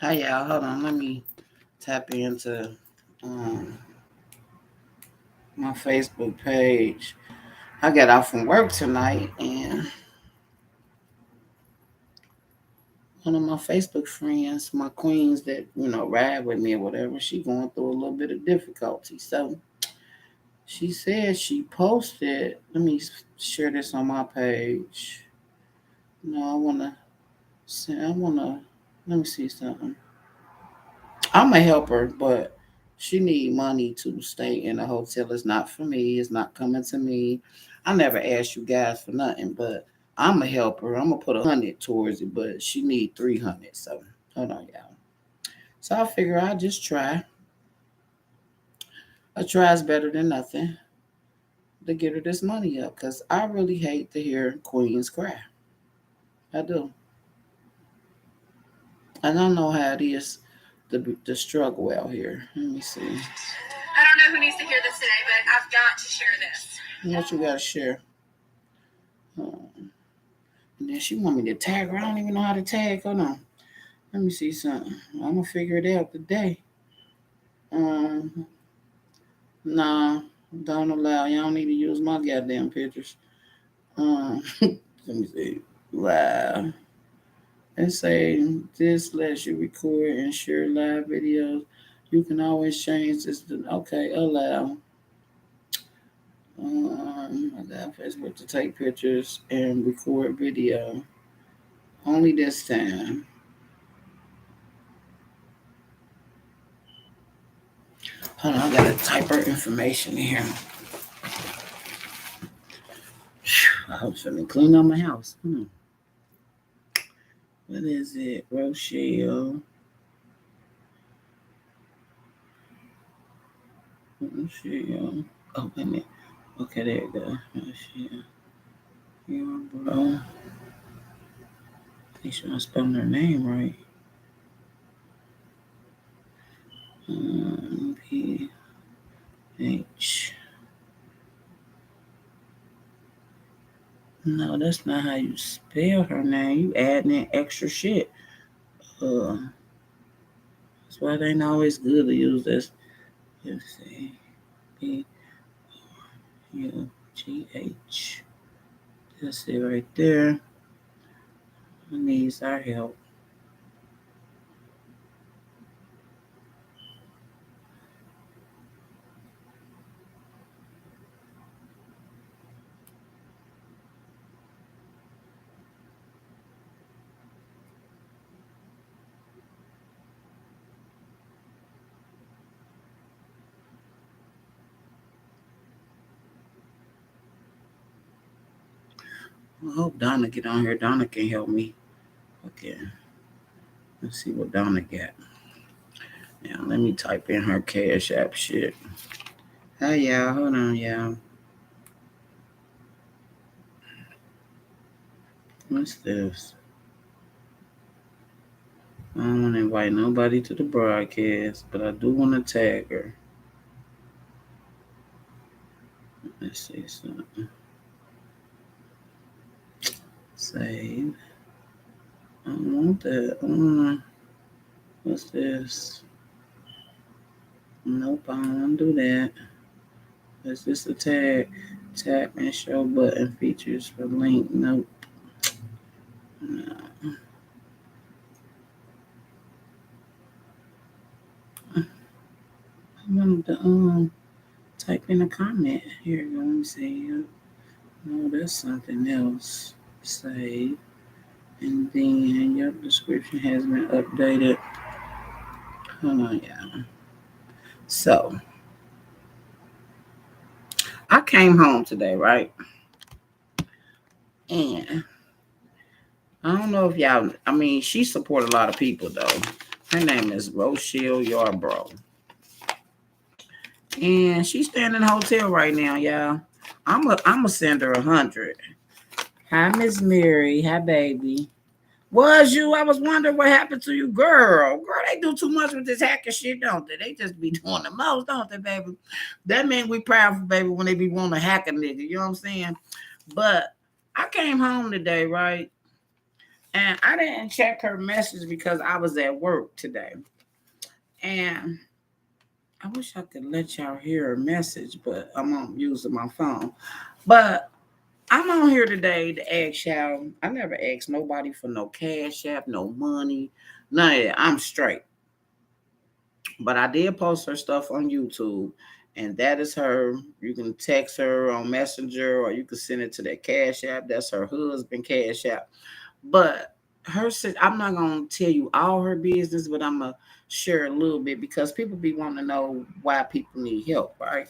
Hi, y'all. Hold on. Let me tap into um, my Facebook page. I got off from work tonight, and one of my Facebook friends, my queens that ride with me or whatever, she going through a little bit of difficulty. So she said she posted. Let me share this on my page. No, I wanna. I wanna. Let me see something. I'm a helper, but she need money to stay in a hotel. It's not for me. It's not coming to me. I never asked you guys for nothing, but I'm a helper. I'm gonna put 100 towards it, but she need 300. So hold on, y'all. So I figure I'll just try. A try is better than nothing to get her this money up, cause I really hate to hear queens cry. I do. I don't know how it is the struggle out here. Let me see. I don't know who needs to hear this today, but I've got to share this. What you gotta share? Um, and then she want me to tag her. I don't even know how to tag. Hold on. Let me see something. I'm gonna figure it out today. Um, nah, don't allow. Y'all don't need to use my goddamn pictures. Let me see. Wow. And say this lets you record and share live videos. You can always change this. Okay, allow. I got Facebook to take pictures and record video. Only this time. Hold on, I gotta type her information in here. I was finna clean up my house. What is it? Rochelle. Rochelle. Oh, wait a minute. Okay, there you go. Rochelle. Your bro. Make sure I'm spelling her name right. P H. No, that's not how you spell her name. You adding in extra shit. That's why it ain't always good to use this. Let's see. P U G H. That's it right there. Who needs our help? I hope Donna get on here. Donna can help me. Okay. Let's see what Donna got. Now let me type in her Cash App shit. Hi y'all, hold on y'all. What's this? I don't want to invite nobody to the broadcast, but I do want to tag her. Let's see something. Save. I don't want that. What's this? Nope, I don't want to do that. Is this a tag? Tap and show button features for link. Nope. No. I wanted to type in a comment. Here you go. Let me see. No, that's something else. Save. And then your description has been updated. Hold on, yeah. So I came home today, right? And I don't know if y'all. I mean, she support a lot of people though. Her name is Rochelle Yarbrough, and she's staying in a hotel right now, y'all. I'm a send her 100. Hi, Miss Mary. Hi, baby. Was you? I was wondering what happened to you, girl. Girl, they do too much with this hacking shit, don't they? They just be doing the most, don't they, baby? That means we proud for baby when they be wanting to hack a nigga. You know what I'm saying? But I came home today, right? And I didn't check her message because I was at work today. And I wish I could let y'all hear her message, but I'm on using my phone. But I'm on here today to ask y'all. I never asked nobody for no cash app, no money, none of that. I'm straight. But I did post her stuff on YouTube, and that is her. You can text her on Messenger, or you can send it to that Cash App. That's her husband Cash App. But I'm not gonna tell you all her business, but I'm gonna share a little bit because people be wanting to know why people need help, right?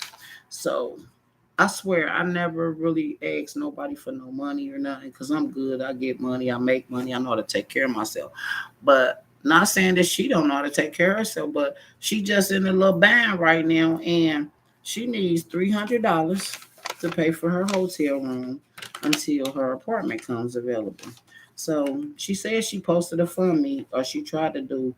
So I swear I never really asked nobody for no money or nothing because I'm good. I get money, I make money, I know how to take care of myself. But not saying that she don't know how to take care of herself, but she just in a little bind right now and she needs $300 to pay for her hotel room until her apartment comes available. So she said she posted a fund me or she tried to do.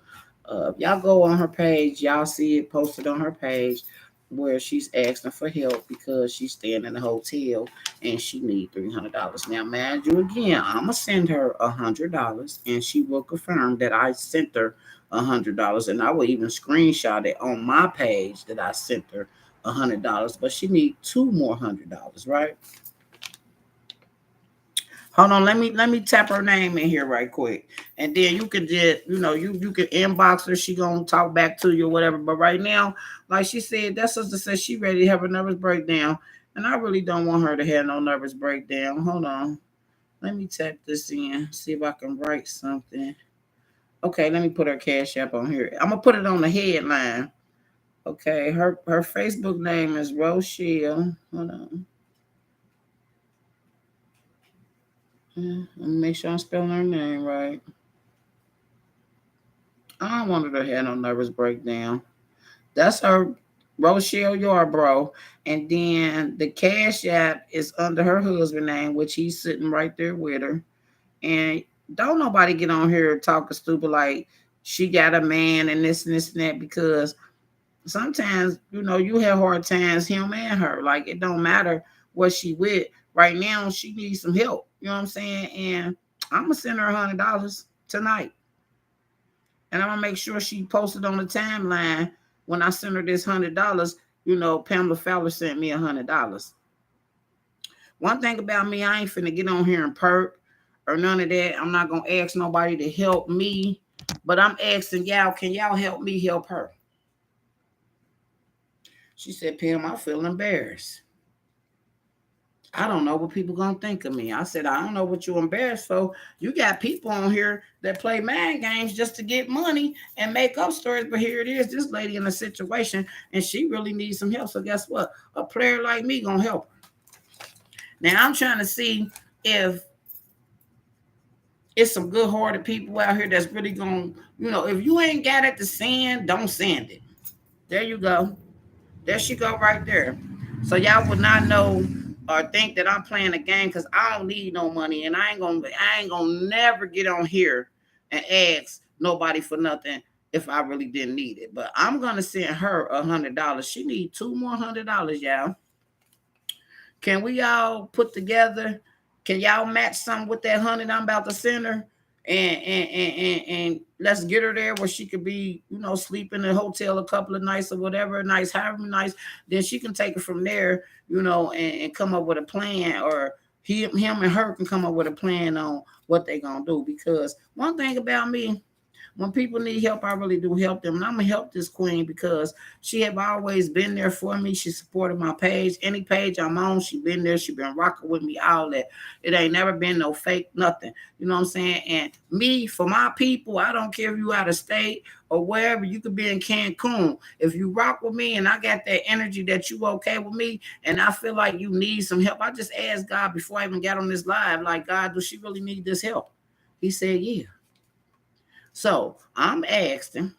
Y'all go on her page, y'all see it posted on her page where she's asking for help because she's staying in a hotel and she need $300. Now, mind you, again, I'ma send her $100 and she will confirm that I sent her $100, and I will even screenshot it on my page that I sent her $100. But she need two more $100, right? Hold on, let me tap her name in here right quick, and then you can just you can inbox her. She gonna talk back to you or whatever. But right now, like she said, that sister says she ready to have a nervous breakdown, and I really don't want her to have no nervous breakdown. Hold on, let me tap this in, see if I can write something. Okay, let me put her cash app on here. I'm gonna put it on the headline. Okay, her Facebook name is Rochelle. Hold on. Let me make sure I'm spelling her name right. I don't want her to have no nervous breakdown. That's her, Rochelle Yarbrough. And then the Cash App is under her husband name, which he's sitting right there with her. And don't nobody get on here talking stupid like she got a man and this and that, because sometimes, you have hard times, him and her. Like, it don't matter what she with. Right now, she needs some help. You know what I'm saying? And I'm going to send her $100 tonight. And I'm gonna make sure she posted on the timeline when I send her this $100. Pamela Fowler sent me $100. One thing about me, I ain't finna get on here and perk or none of that. I'm not gonna ask nobody to help me, but I'm asking y'all, can y'all help me help her? She said, Pam, I feel embarrassed. I don't know what people gonna think of me. I said, I don't know what you're embarrassed for. You got people on here that play mind games just to get money and make up stories. But here it is, this lady in a situation, and she really needs some help. So guess what? A player like me gonna help her. Now I'm trying to see if it's some good-hearted people out here that's really gonna, if you ain't got it to send, don't send it. There you go. There she go right there. So y'all would not know or think that I'm playing a game because I don't need no money, and I ain't gonna never get on here and ask nobody for nothing if I really didn't need it. But I'm gonna send her $100. She need two more $100, y'all. Can we all put together? Can y'all match something with that 100 I'm about to send her? And let's get her there where she could be, sleep in a hotel a couple of nights or whatever, nice, however nice. Then she can take it from there, and come up with a plan, or him and her can come up with a plan on what they gonna do. Because one thing about me, when people need help, I really do help them. And I'm going to help this queen because she have always been there for me. She supported my page. Any page I'm on, she been there. She been rocking with me, all that. It ain't never been no fake nothing. You know what I'm saying? And me, for my people, I don't care if you out of state or wherever. You could be in Cancun. If you rock with me and I got that energy that you okay with me and I feel like you need some help, I just asked God before I even got on this live, like, God, does she really need this help? He said, yeah. So I'm asking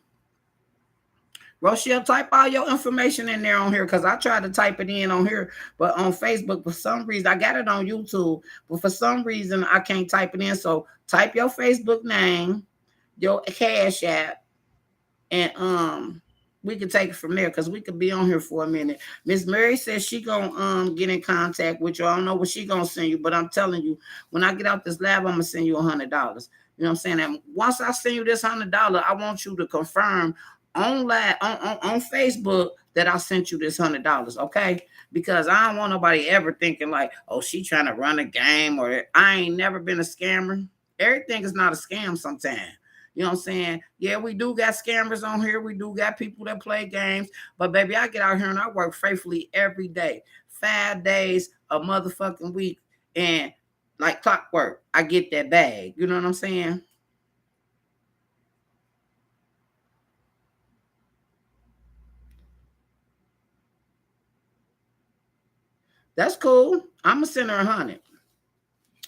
Rochelle, type all your information in there on here, because I tried to type it in on here, but on Facebook, for some reason, I got it on YouTube, but for some reason, I can't type it in. So type your Facebook name, your Cash App, and we can take it from there, because we could be on here for a minute. Miss Mary says she gonna get in contact with you. I don't know what she gonna send you, but I'm telling you, when I get out this lab, I'm gonna send you $100. You know what I'm saying? And once I send you this $100, I want you to confirm on Facebook that I sent you this $100, okay? Because I don't want nobody ever thinking like, oh, she trying to run a game, or I ain't never been a scammer. Everything is not a scam sometimes. You know what I'm saying? Yeah, we do got scammers on here. We do got people that play games. But baby, I get out here and I work faithfully every day. 5 days a motherfucking week. And like clockwork, I get that bag. You know what I'm saying? That's cool. I'ma send her 100.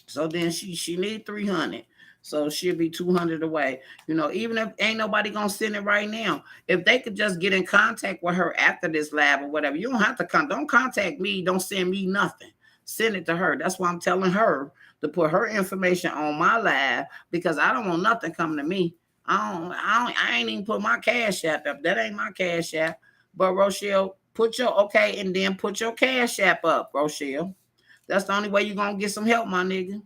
So then she need 300. So she'll be 200 away. You know, even if ain't nobody gonna send it right now, if they could just get in contact with her after this lab or whatever, you don't have to don't contact me. Don't send me nothing. Send it to her. That's why I'm telling her to put her information on my lab, because I don't want nothing coming to me. I ain't even put my cash app up. That ain't my cash app. But Rochelle, put your okay, and then put your cash app up, Rochelle. That's the only way you're gonna get some help, my nigga.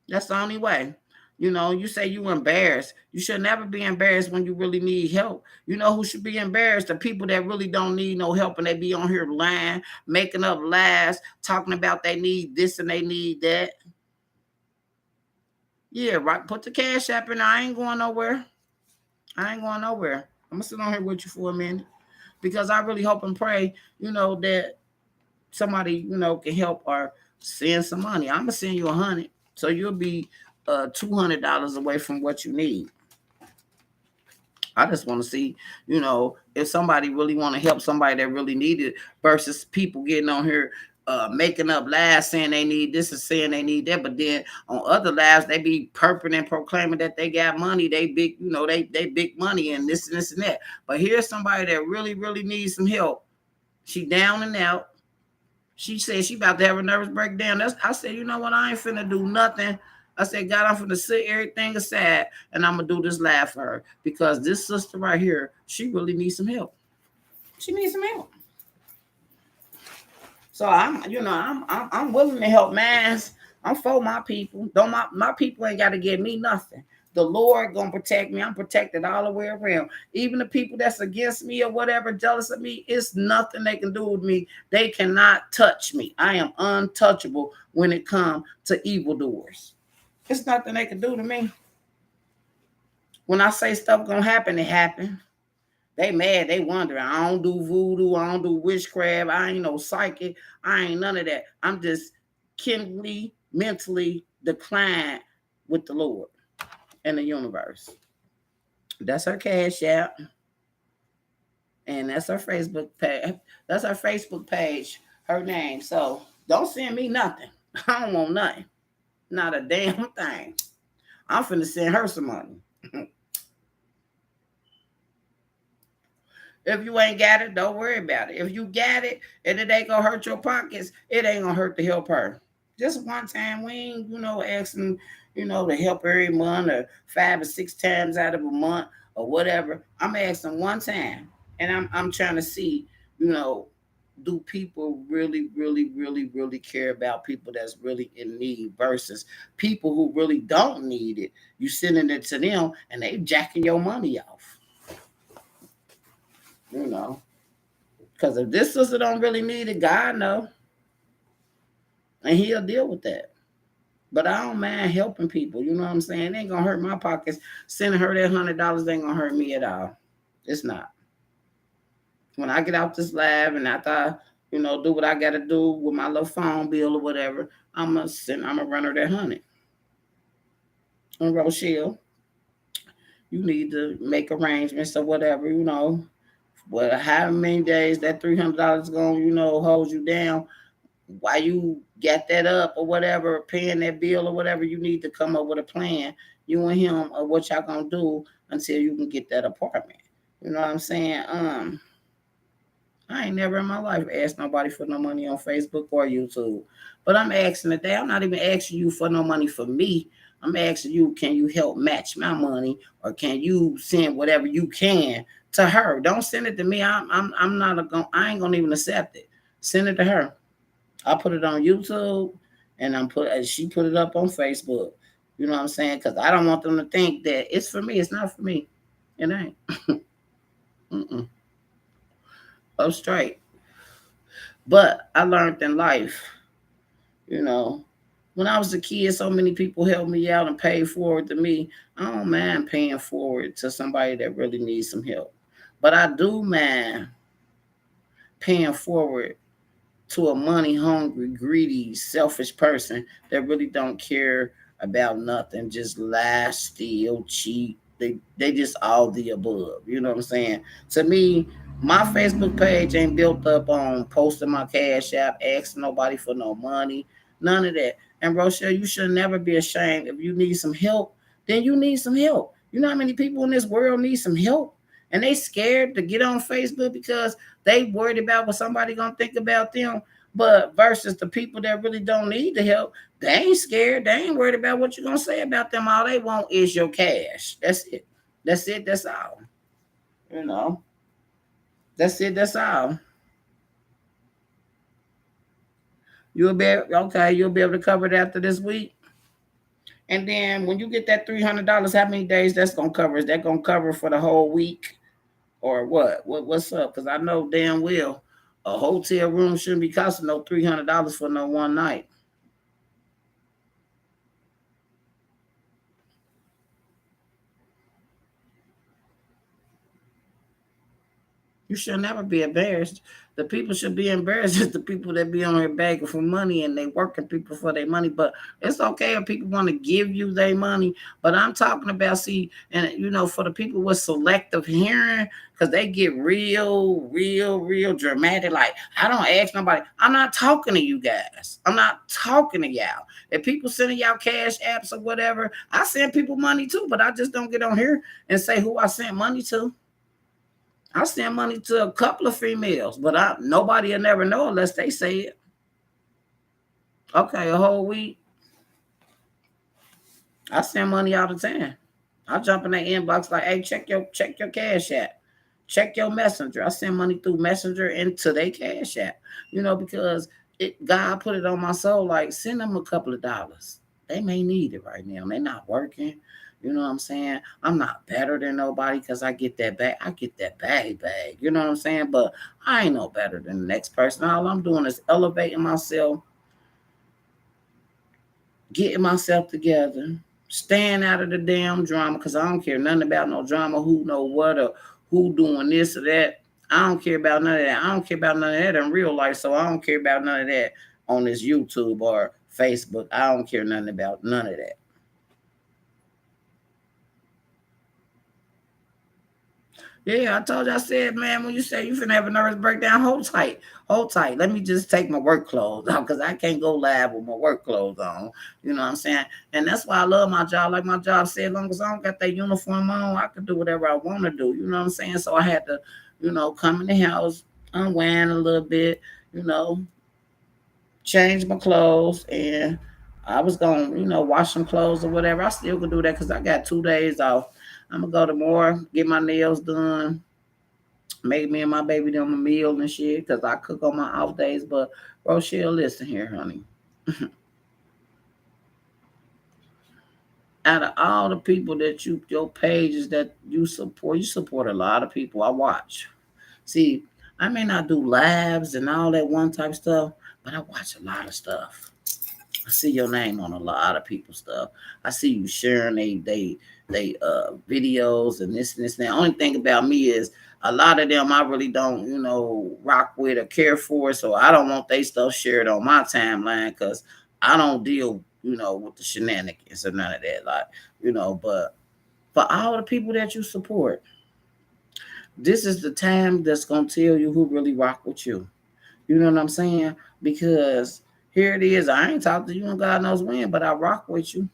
That's the only way. You know, you say you embarrassed. You should never be embarrassed when you really need help. You know who should be embarrassed? The people that really don't need no help, and they be on here lying, making up lies, talking about they need this and they need that. Yeah, right. Put the cash app in. I ain't going nowhere. I ain't going nowhere. I'm gonna sit on here with you for a minute, because I really hope and pray, that somebody, can help or send some money. I'm gonna send you 100, so you'll be $200 away from what you need. I just want to see, if somebody really want to help somebody that really need it, versus people getting on here making up lies saying they need this and saying they need that, but then on other lives they be purping and proclaiming that they got money, they big, they big money and this and that. But here's somebody that really, really needs some help. She down and out. She said she about to have a nervous breakdown. I said, you know what? I ain't finna do nothing. I said, God, I'm finna sit everything aside and I'm gonna do this live for her, because this sister right here, she really needs some help. She needs some help. So I'm willing to help, man. I'm for my people. Don't my people ain't got to give me nothing. The Lord gonna protect me. I'm protected all the way around. Even the people that's against me or whatever, jealous of me, it's nothing they can do with me. They cannot touch me. I am untouchable when it comes to evildoers. It's nothing they can do to me. When I say stuff gonna happen, it happen. They mad, they wondering. I don't do voodoo, I don't do witchcraft, I ain't no psychic, I ain't none of that. I'm just chemically, mentally declined with the Lord and the universe. That's her cash app. And that's her Facebook page. That's her Facebook page, her name. So don't send me nothing. I don't want nothing. Not a damn thing. I'm finna send her some money. If you ain't got it, don't worry about it. If you got it and it ain't gonna hurt your pockets, it ain't gonna hurt to help her. Just one time, we ain't, asking, to help every month or 5 or 6 times out of a month or whatever. I'm asking one time, and I'm trying to see, do people really, really, really, really care about people that's really in need, versus people who really don't need it? You sending it to them and they jacking your money off. Because if this sister don't really need it, God know, and He'll deal with that. But I don't mind helping people. You know what I'm saying? It ain't gonna hurt my pockets. Sending her that $100 ain't gonna hurt me at all. It's not. When I get out this lab and after I, do what I gotta do with my little phone bill or whatever, I'm gonna run her that 100. And Rochelle, you need to make arrangements or whatever, Well, how many days that $300 gonna, hold you down? Why you get that up or whatever, paying that bill or whatever, you need to come up with a plan, you and him, or what y'all gonna do until you can get that apartment. You know what I'm saying? I ain't never in my life asked nobody for no money on Facebook or YouTube. But I'm asking today, I'm not even asking you for no money for me. I'm asking you, can you help match my money, or can you send whatever you can to her? Don't send it to me. I'm not I ain't gonna even accept it. Send it to her. I put it on YouTube, and she put it up on Facebook. You know what I'm saying? Because I don't want them to think that it's for me. It's not for me. It ain't. Mm-mm. Up straight. But I learned in life, you know, when I was a kid, so many people helped me out and paid forward to me. I don't mind paying forward to somebody that really needs some help. But I do mind paying forward to a money hungry, greedy, selfish person that really don't care about nothing, just lie, steal, cheat. They just all the above. You know what I'm saying? To me, my Facebook page ain't built up on posting my cash app, asking nobody for no money, none of that. And Rochelle, you should never be ashamed. If you need some help, then you need some help. You know how many people in this world need some help? And they scared to get on Facebook because they worried about what somebody gonna think about them. But versus the people that really don't need the help, they ain't scared. They ain't worried about what you're gonna say about them. All they want is your cash. That's it. That's it. That's all. You know. That's it. That's all. You'll be okay. You'll be able to cover it after this week. And then when you get that $300, how many days that's gonna cover? Is that gonna cover for the whole week or what? What's up? Because I know damn well a hotel room shouldn't be costing no $300 for no one night. You should never be embarrassed. The people should be embarrassed is the people that be on here begging for money and they working people for their money. But it's okay if people want to give you their money. But I'm talking about, see, and for the people with selective hearing, because they get real dramatic. Like, I don't ask nobody. I'm not talking to you guys. I'm not talking to y'all. If people sending y'all cash apps or whatever, I send people money too, but I just don't get on here and say who I sent money to. I send money to a couple of females, but nobody will never know unless they say it. Okay, a whole week. I send money all the time. I jump in that inbox like, hey, check your cash app. Check your messenger. I send money through messenger into their cash app. Because God put it on my soul, like send them a couple of dollars. They may need it right now. They're not working. You know what I'm saying? I'm not better than nobody because I get that bag. I get that bag. You know what I'm saying? But I ain't no better than the next person. All I'm doing is elevating myself, getting myself together, staying out of the damn drama because I don't care nothing about no drama, who know what or who doing this or that. I don't care about none of that. I don't care about none of that in real life, so I don't care about none of that on this YouTube or Facebook. I don't care nothing about none of that. Yeah, I told you, I said, man, when you say you finna have a nervous breakdown, hold tight. Hold tight. Let me just take my work clothes off because I can't go live with my work clothes on. You know what I'm saying? And that's why I love my job. Like my job said, as long as I don't got that uniform on, I can do whatever I want to do. You know what I'm saying? So I had to, come in the house, unwind a little bit, you know, change my clothes. And I was going to, wash some clothes or whatever. I still could do that because I got 2 days off. I'm going to go tomorrow, get my nails done, make me and my baby them a meal and shit because I cook on my off days. But Rochelle, listen here, honey. Out of all the people that your pages that you support a lot of people. I watch. See, I may not do lives and all that one type stuff, but I watch a lot of stuff. I see your name on a lot of people's stuff. I see you sharing they videos and this and this. And the only thing about me is a lot of them I really don't, rock with or care for. So I don't want they stuff shared on my timeline because I don't deal, with the shenanigans or none of that. Like, but for all the people that you support, this is the time that's gonna tell you who really rock with you. You know what I'm saying? Because here it is. I ain't talked to you and God knows when, but I rock with you.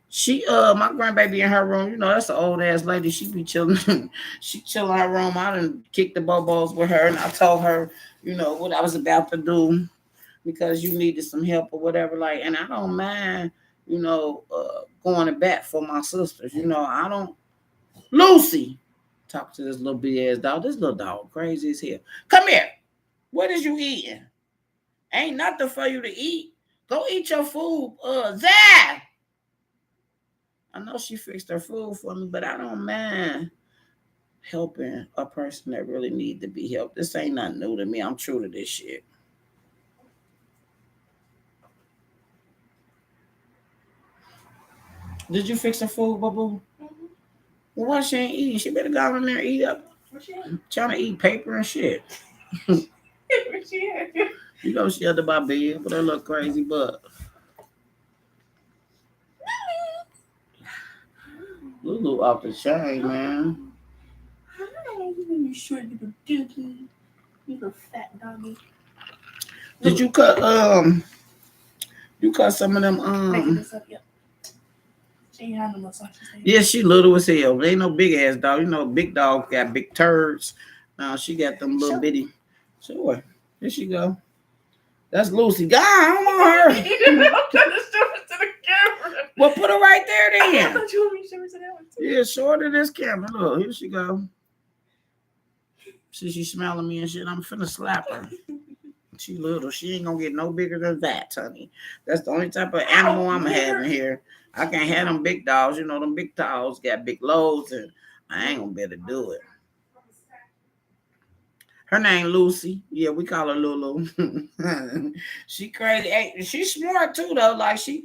My grandbaby in her room, that's an old ass lady. She be chilling. She chill in her room. I done kicked the bobos with her and I told her, what I was about to do because you needed some help or whatever. Like, and I don't mind, going to bat for my sisters. I don't. Lucy, talk to this little big ass dog. This little dog crazy as hell. Come here. What is you eating? Ain't nothing for you to eat. Go eat your food. Zah! know she fixed her food for me, but I don't mind helping a person that really need to be helped. This ain't nothing new to me. I'm true to this shit. Did you fix her food, boo? Well, why she ain't eating? She better go in there and eat up. Trying to eat paper and shit. You know she under my bed with her little crazy butt. Lulu off the chain, man. You short little dookie. You little fat doggy. Did you cut some of them Making this up, yep. She ain't had no massages. Yeah, she little as hell. They ain't no big ass dog. You know, big dogs got big turds. Now she got them little bitty. Sure. Here she go. That's Lucy. God, I don't want her. I'm trying to show it to the camera. Well, put her right there then. I thought you want me to show it to that one too. Yeah, show her to this camera. Look, here she go. See, she smelling me and shit. I'm finna slap her. She little. She ain't gonna get no bigger than that, honey. That's the only type of animal I'm having here. I can't have them big dogs. You know, them big dogs got big loads, and I ain't gonna be able to do it. Her name Lucy. Yeah, we call her Lulu. She crazy. Hey, she's smart too, though. Like she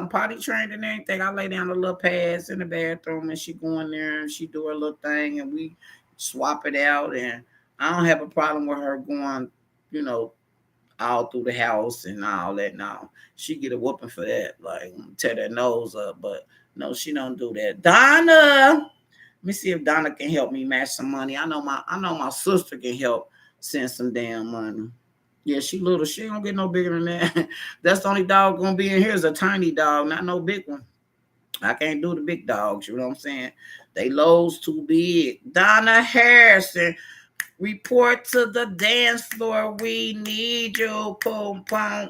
potty trained and everything. I lay down the little pads in the bathroom, and she go in there and she do her little thing, and we swap it out. And I don't have a problem with her going, you know, all through the house and all that. Now she get a whooping for that, like tear that nose up. But no, she don't do that. Donna, let me see if Donna can help me match some money. I know my sister can help send some damn money. Yeah, she little. She ain't gonna get no bigger than that. That's the only dog gonna be in here is a tiny dog, not no big one. I can't do the big dogs. You know what I'm saying? They loads too big. Donna Harrison. Report to the dance floor. We need you. Pum, pum.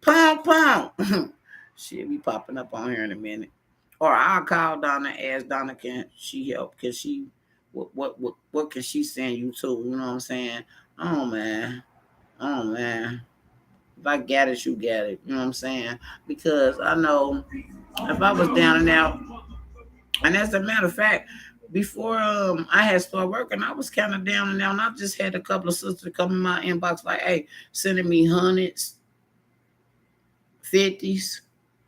Pum, pum. She'll be popping up on here in a minute. Or I'll call Donna, ask Donna, can she help? Can she, what can she send you to? You know what I'm saying? Oh, man. Oh, man. If I got it, you got it. You know what I'm saying? Because I know if I was down and out, and as a matter of fact, before I had started working, I was kind of down and out. And I just had a couple of sisters come in my inbox like, hey, sending me hundreds, 50s.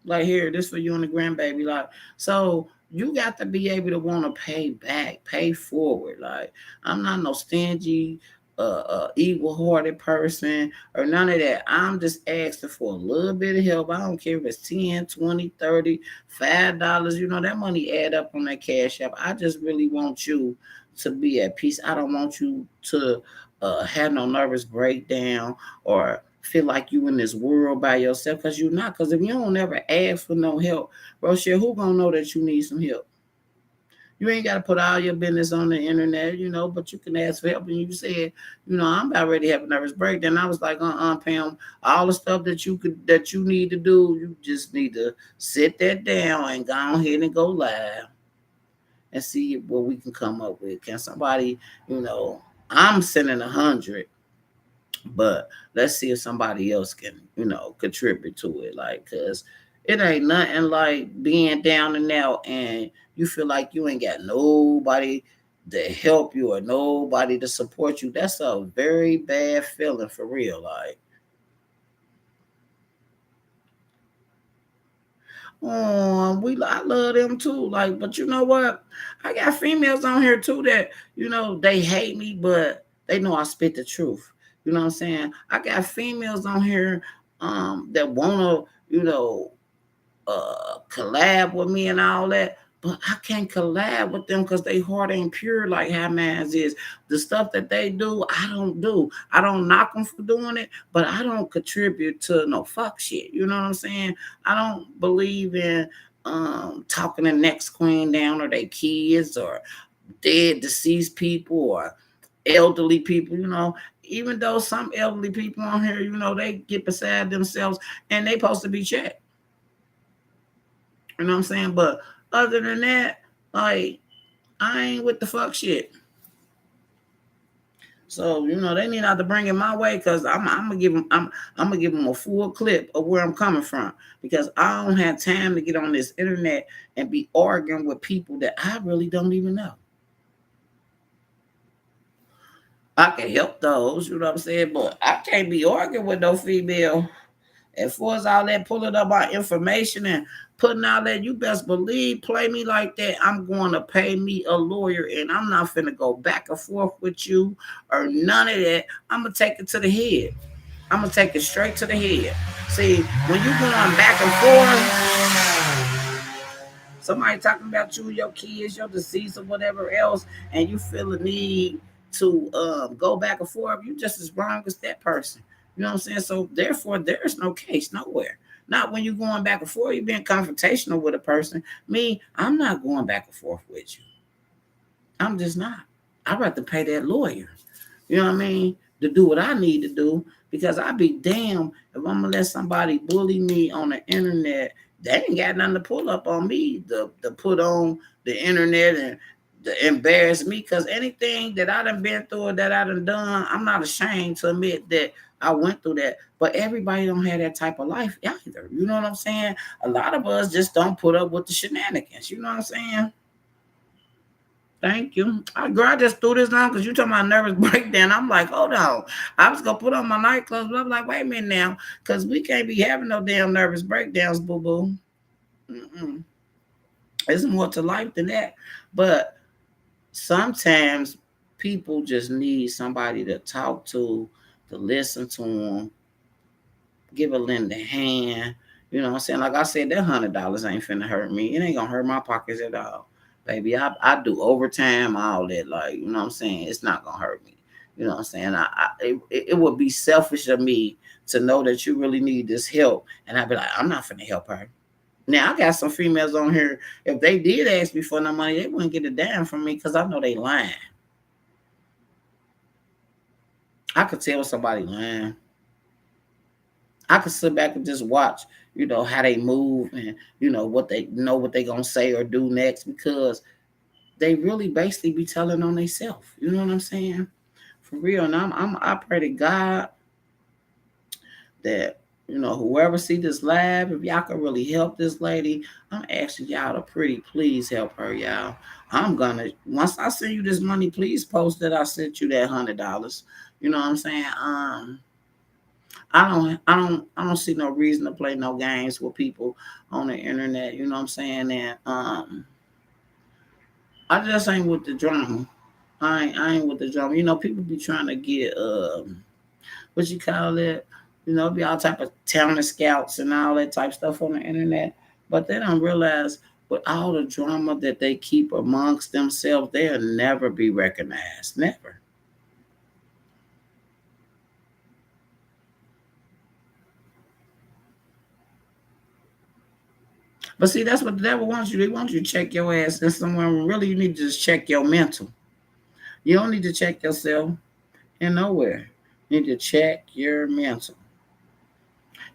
Like, here, this for you and the grandbaby. Like, so you got to be able to want to pay back, pay forward. Like, I'm not no stingy, evil-hearted person or none of that. I'm just asking for a little bit of help. I don't care if it's 10, 20, 30, $5. You know, that money add up on that cash app. I just really want you to be at peace. I don't want you to have no nervous breakdown or feel like you in this world by yourself, because you're not. Because if you don't ever ask for no help, Rochelle, who gonna know that you need some help? You ain't got to put all your business on the internet, you know, but you can ask for help. And you said, you know, I'm about ready to have a nervous breakdown. I was like, Pam, all the stuff that you need to do, you just need to sit that down and go ahead and go live and see what we can come up with. Can somebody, you know, I'm sending 100. But let's see if somebody else can, you know, contribute to it. Like, cause it ain't nothing like being down and out and you feel like you ain't got nobody to help you or nobody to support you. That's a very bad feeling for real. Like, I love them too. Like, but you know what? I got females on here too that, you know, they hate me, but they know I spit the truth. You know what I'm saying? I got females on here that wanna, you know, collab with me and all that. But I can't collab with them because they heart ain't pure like how man's is. The stuff that they do, I don't do. I don't knock them for doing it, but I don't contribute to no fuck shit. You know what I'm saying? I don't believe in talking the next queen down or their kids or dead, deceased people or elderly people, you know. Even though some elderly people on here, you know, they get beside themselves and they supposed to be checked. You know what I'm saying? But other than that, like, I ain't with the fuck shit. So they need not to bring it my way because I'm gonna give them I'm gonna give them a full clip of where I'm coming from because I don't have time to get on this internet and be arguing with people that I really don't even know. I can help those, you know what I'm saying, but I can't be arguing with no female. As far as all that pulling up my information and putting all that, you best believe, play me like that, I'm going to pay me a lawyer and I'm not finna go back and forth with you or none of that. I'm going to take it to the head. I'm going to take it straight to the head. See, when you going back and forth, somebody talking about you, your kids, your deceased or whatever else, and you feel the need to go back and forth, you just as wrong as that person. You know what I'm saying? So therefore, there's no case nowhere. Not when you're going back and forth, you're being confrontational with a person. Me, I'm not going back and forth with you. I'm just not. I'd rather pay that lawyer. You know what I mean? To do what I need to do because I'd be damned if I'm gonna let somebody bully me on the internet. They ain't got nothing to pull up on me to put on the internet and to embarrass me because anything that I done been through or that I done done, I'm not ashamed to admit that I went through that. But everybody don't have that type of life either. You know what I'm saying? A lot of us just don't put up with the shenanigans. You know what I'm saying? Thank you. Girl, I just threw this on because you talking about nervous breakdown. I'm like, hold on. I was going to put on my nightclothes, but I'm like, wait a minute now, because we can't be having no damn nervous breakdowns, boo-boo. It's more to life than that. But sometimes people just need somebody to talk to listen to them, give a lend a hand. You know what I'm saying? Like I said, that $100 ain't finna hurt me. It ain't gonna hurt my pockets at all. Baby, I do overtime, all that. Like, you know what I'm saying? It's not gonna hurt me. You know what I'm saying? It would be selfish of me to know that you really need this help. And I'd be like, I'm not finna help her. Now, I got some females on here. If they did ask me for no money, they wouldn't get a damn from me because I know they lying. I could tell somebody lying. I could sit back and just watch, how they move and what they gonna say or do next because they really basically be telling on themselves. You know what I'm saying? For real. And I pray to God that whoever see this live, if y'all can really help this lady, I'm asking y'all to pretty please help her, y'all. I'm gonna once I send you this money, please post that I sent you that $100. You know what I'm saying? I don't see no reason to play no games with people on the internet. You know what I'm saying? And I just ain't with the drama. I ain't with the drama. People be trying to get what you call it, be all type of talent scouts and all that type stuff on the internet. But they don't realize with all the drama that they keep amongst themselves, they'll never be recognized. Never. But see, that's what the devil wants you. They want you to check your ass in somewhere. Really, you need to just check your mental. You don't need to check yourself in nowhere. You need to check your mental.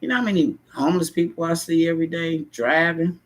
You know how many homeless people I see every day driving?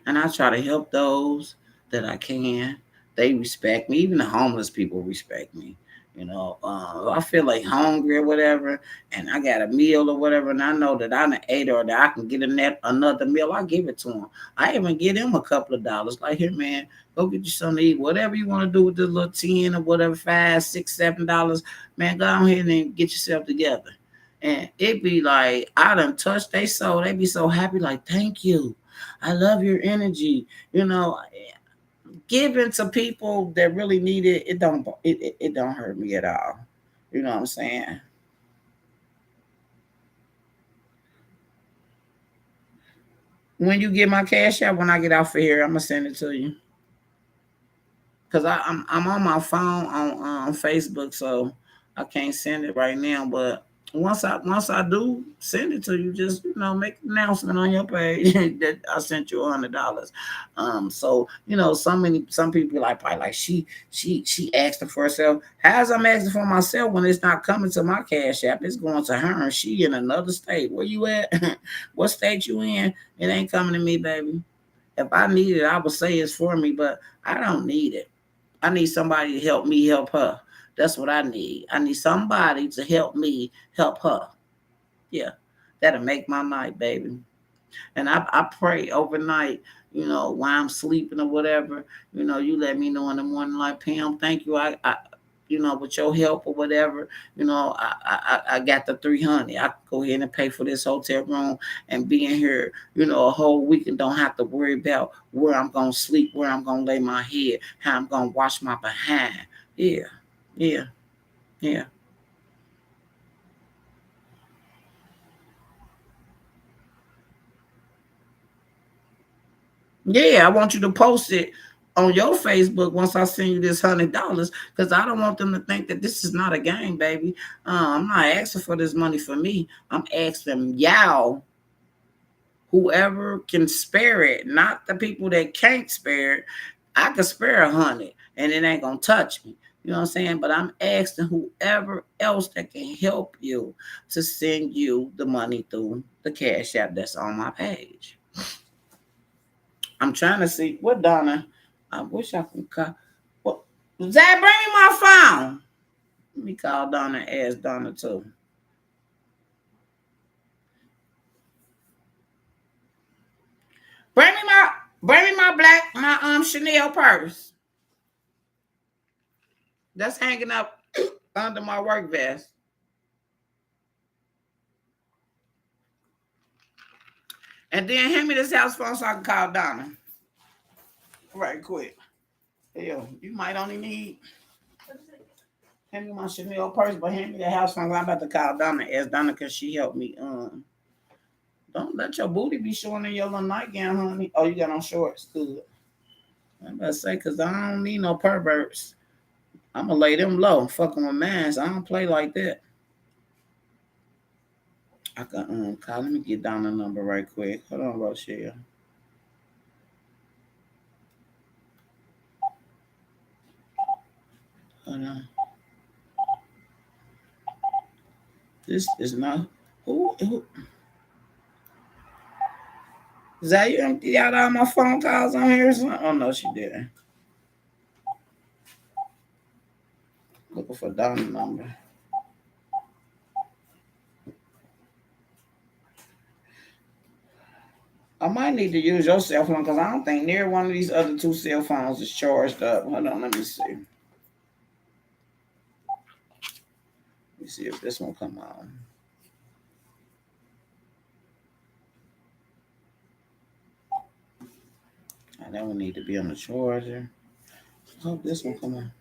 And I try to help those that I can. They respect me. Even the homeless people respect me. I feel like hungry or whatever, and I got a meal or whatever, and I know that I done ate or that I can get another meal. I give it to them. I even give them a couple of dollars. Like, here, man, go get you something to eat. Whatever you want to do with this little 10 or whatever, $5, $6, $7, man, go ahead and get yourself together. And it be like, I done touched their soul. They be so happy, like, thank you. I love your energy. Giving to people that really need it, it don't hurt me at all. You know what I'm saying? When you get my cash out, when I get off of here, I'm gonna send it to you. Cause I'm on my phone on Facebook, so I can't send it right now. But once I do send it to you, just make an announcement on your page that I sent you $100. So some people like probably like she asked it for herself. How's I'm asking for myself when it's not coming to my cash app? It's going to her, and she in another state. Where you at? What state you in? It ain't coming to me, baby. If I need it, I would say it's for me, but I don't need it. I need somebody to help me help her. That's what I need. I need somebody to help me help her. Yeah, that'll make my night, baby. And I pray overnight, while I'm sleeping or whatever, you let me know in the morning, like, Pam, thank you. With your help or whatever, I got the 300. I can go ahead and pay for this hotel room and be in here, a whole week and don't have to worry about where I'm going to sleep, where I'm going to lay my head, how I'm going to wash my behind. Yeah, yeah, yeah. Yeah, I want you to post it on your Facebook once I send you this $100 because I don't want them to think that this is not a game, baby. I'm not asking for this money for me. I'm asking y'all, whoever can spare it, not the people that can't spare it. I can spare 100 and it ain't gonna touch me. You know what I'm saying? But I'm asking whoever else that can help you to send you the money through the Cash App that's on my page. I'm trying to see what Donna. I wish I could call. Well, Zach, bring me my phone. Let me call Donna and ask Donna too. Bring me my my Chanel purse that's hanging up under my work vest. And then hand me this house phone so I can call Donna. Right quick. Hell, you might only need hand me my Chanel purse, but hand me the house phone. I'm about to call Donna and ask Donna because she helped me. Don't let your booty be showing in your little nightgown, honey. Oh, you got on shorts. Good. I'm about to say, because I don't need no perverts. I'm going to lay them low. Fucking with mans. I don't play like that. I can call. Let me get down the number right quick. Hold on, Rochelle. Hold on. This is not. Who? Is that you empty out all my phone calls on here or something? Oh, no, she didn't. Looking for Donna's number. I might need to use your cell phone because I don't think near one of these other two cell phones is charged up. Hold on, let me see. Let me see if this one come on. That one need to be on the charger. I hope this one come on.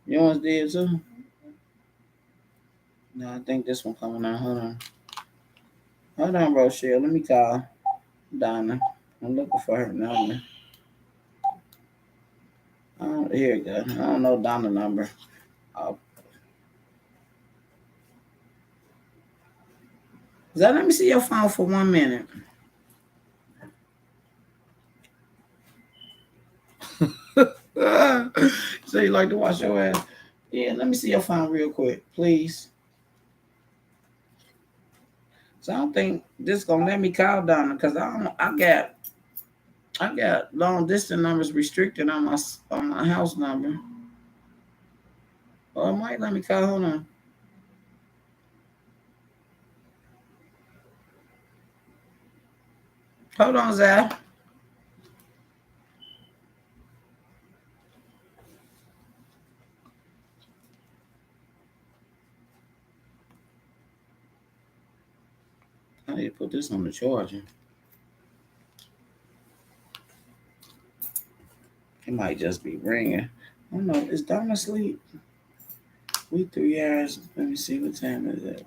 Yours did too? No, I think this one coming on. Hold on. Hold on, Rochelle. Let me call Donna. I'm looking for her number. Oh, here you go. I don't know Donna number. Oh. Zach, let me see your phone for 1 minute. So you like to watch your ass? Yeah, let me see your phone real quick, please. So I don't think this gonna let me call Donna because I got long distance numbers restricted on my house number. Or it might let me call. Hold on. Hold on, Zach. I need to put this on the charger. It might just be ringing. I don't know. Is Donna asleep? We 3 hours. Let me see what time is it.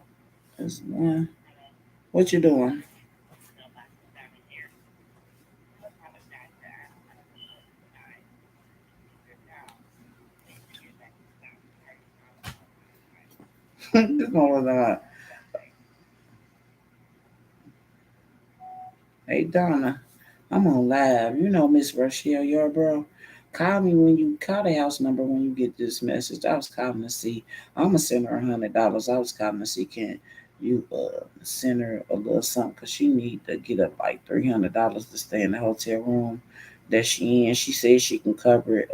It's 1. What you doing? This one was Hey Donna, I'm on live. You know Miss Rochelle Yarbrough. Call me when you call the house number when you get this message. I was calling to see. I'm gonna send her $100. I was calling to see can you send her a little something because she need to get up like $300 to stay in the hotel room. that she in. She says she can cover it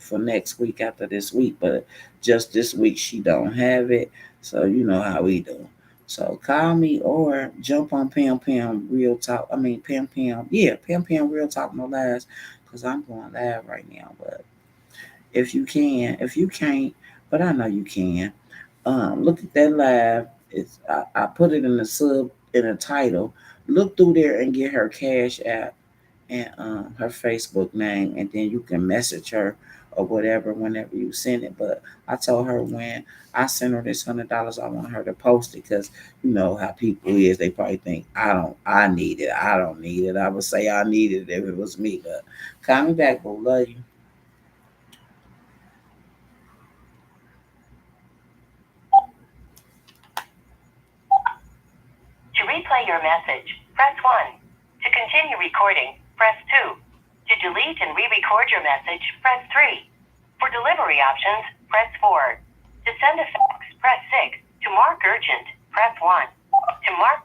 for next week after this week, but just this week she don't have it. So you know how we do. So call me or jump on Pam Pam Real Talk. I mean Pam Pam, yeah, Pam Pam Real Talk No Lies, because I'm going live right now. But if you can, if you can't, but I know you can. Look at that live. I put it in the sub in the title. Look through there and get her cash app and her Facebook name, and then you can message her or whatever whenever you send it. But I told her when I sent her this $100, I want her to post it because you know how people is. They probably think I need it. I don't need it. I would say I needed it if it was me. But call me back, but love you. To replay your message, press 1. To continue recording, press 2. To delete and re-record your message, press 3. For delivery options, press 4. To send a fax, press 6. To mark urgent, press 1. To mark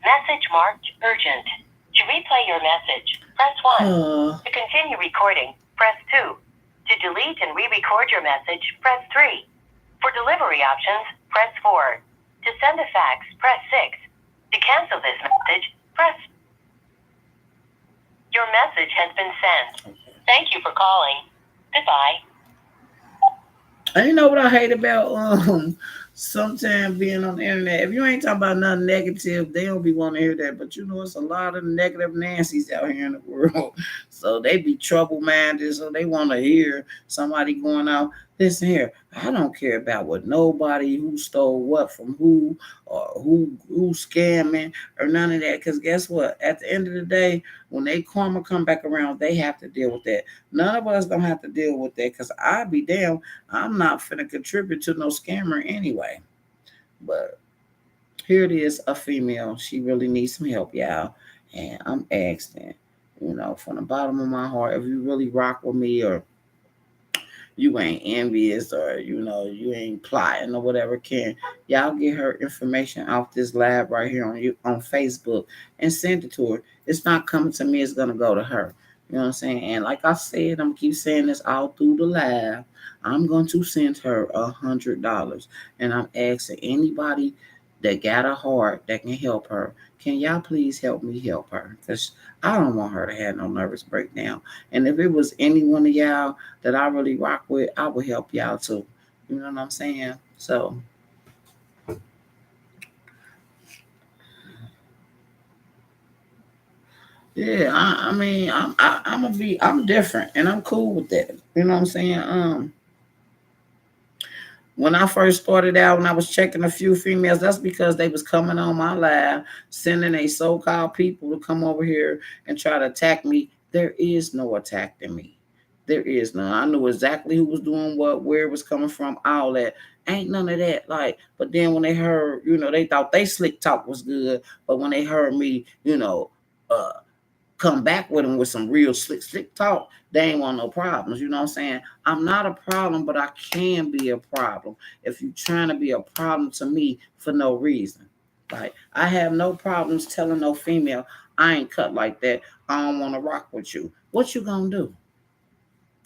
message marked urgent. To replay your message, press 1. To continue recording, press 2. To delete and re-record your message, press 3. For delivery options, press 4. To send a fax, press 6. To cancel this message, press. Your message has been sent. Thank you for calling. Goodbye. And you know what I hate about sometimes being on the internet. If you ain't talking about nothing negative, they don't be wanting to hear that. But you know, it's a lot of negative Nancy's out here in the world. So they be trouble minded. So they want to hear somebody going out. Listen here, I don't care about what nobody who stole what from who or who scamming or none of that. Cause guess what? At the end of the day, when they karma come back around, they have to deal with that. None of us don't have to deal with that. Cause I be damn, I'm not finna contribute to no scammer anyway. But here it is, a female. She really needs some help, y'all. And I'm asking, from the bottom of my heart, if you really rock with me or you ain't envious or you ain't plotting or whatever, can y'all get her information off this lab right here on Facebook and send it to her. It's not coming to me, it's gonna go to her. You know what I'm saying? And like I said, I'm keep saying this all through the lab. I'm going to send her $100, and I'm asking anybody that got a heart that can help her. Can y'all please help me help her? Because I don't want her to have no nervous breakdown. And if it was any one of y'all that I really rock with, I would help y'all too. You know what I'm saying? So yeah, I mean, I'm gonna be, I'm different, and I'm cool with that. You know what I'm saying? When I first started out, when I was checking a few females, that's because they was coming on my live, sending a so-called people to come over here and try to attack me. There is no attacking me. There is none. I knew exactly who was doing what, where it was coming from, all that. Ain't none of that. Like, but then when they heard, they thought they slick talk was good, but when they heard me, uh, come back with them with some real slick talk, they ain't want no problems. You know what I'm saying? I'm not a problem, but I can be a problem if you're trying to be a problem to me for no reason. Like, I have no problems telling no female I ain't cut like that. I don't want to rock with you. What you gonna do?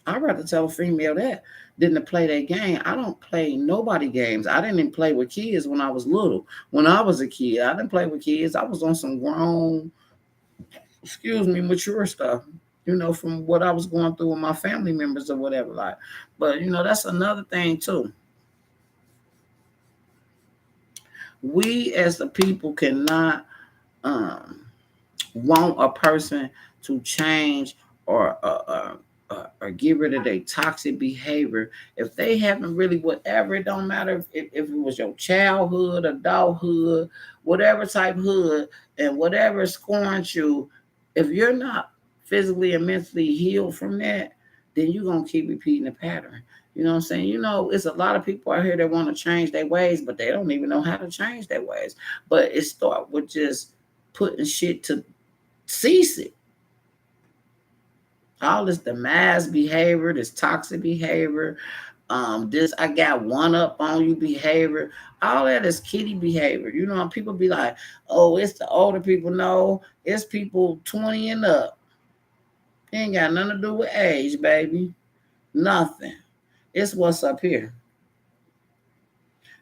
I'd rather tell a female that than to play that game. I don't play nobody games. I didn't even play with kids when I was little. When I was a kid, I didn't play with kids. I was on some grown, mature stuff, from what I was going through with my family members or whatever. Like, but that's another thing too. We as the people cannot um want a person to change or get rid of their toxic behavior if they haven't really, whatever, it don't matter if it was your childhood, adulthood, whatever type hood, and whatever scorns you, if you're not physically and mentally healed from that, then you're going to keep repeating the pattern. You know what I'm saying? It's a lot of people out here that want to change their ways, but they don't even know how to change their ways. But it start with just putting shit to cease it. All this demise behavior, this toxic behavior, this I got one up on you behavior, all that is kitty behavior. People be like, oh, it's the older people. No, it's people 20 and up. It ain't got nothing to do with age, baby. Nothing. It's what's up here.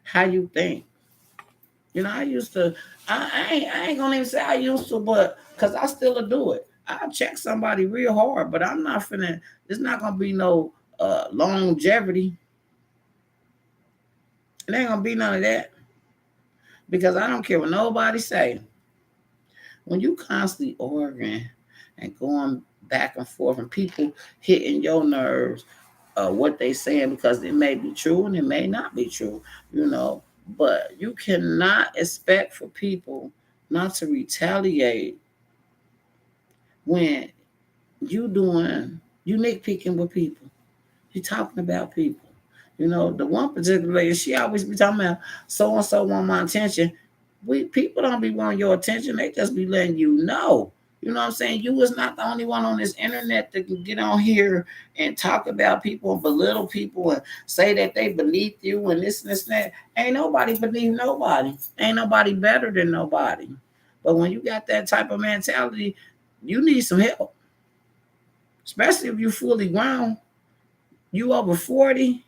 How you think. I used to, I ain't gonna even say I used to, but because I still do it. I'll check somebody real hard, but I'm not finna, it's not gonna be no longevity. It ain't gonna be none of that because I don't care what nobody say. When you constantly arguing and going back and forth and people hitting your nerves, what they saying because it may be true and it may not be true, but you cannot expect for people not to retaliate when you nitpicking with people. You talking about people. The one particular lady, she always be talking about so and so want my attention. People don't be wanting your attention. They just be letting you know. You know what I'm saying? You is not the only one on this internet that can get on here and talk about people and belittle people and say that they beneath you and this and this and that. Ain't nobody beneath nobody. Ain't nobody better than nobody. But when you got that type of mentality, you need some help. Especially if you fully grown. You over 40.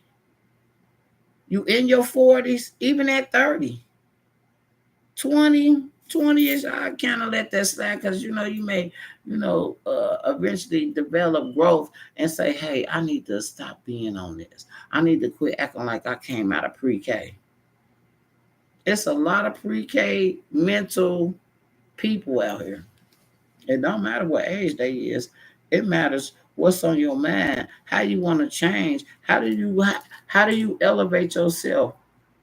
You in your 40s, even at 30. 20-ish, I kind of let that slide because you may eventually develop growth and say, hey, I need to stop being on this. I need to quit acting like I came out of pre-K. It's a lot of pre-K mental people out here. It don't matter what age they is. It matters what's on your mind, how you want to change, how do you elevate yourself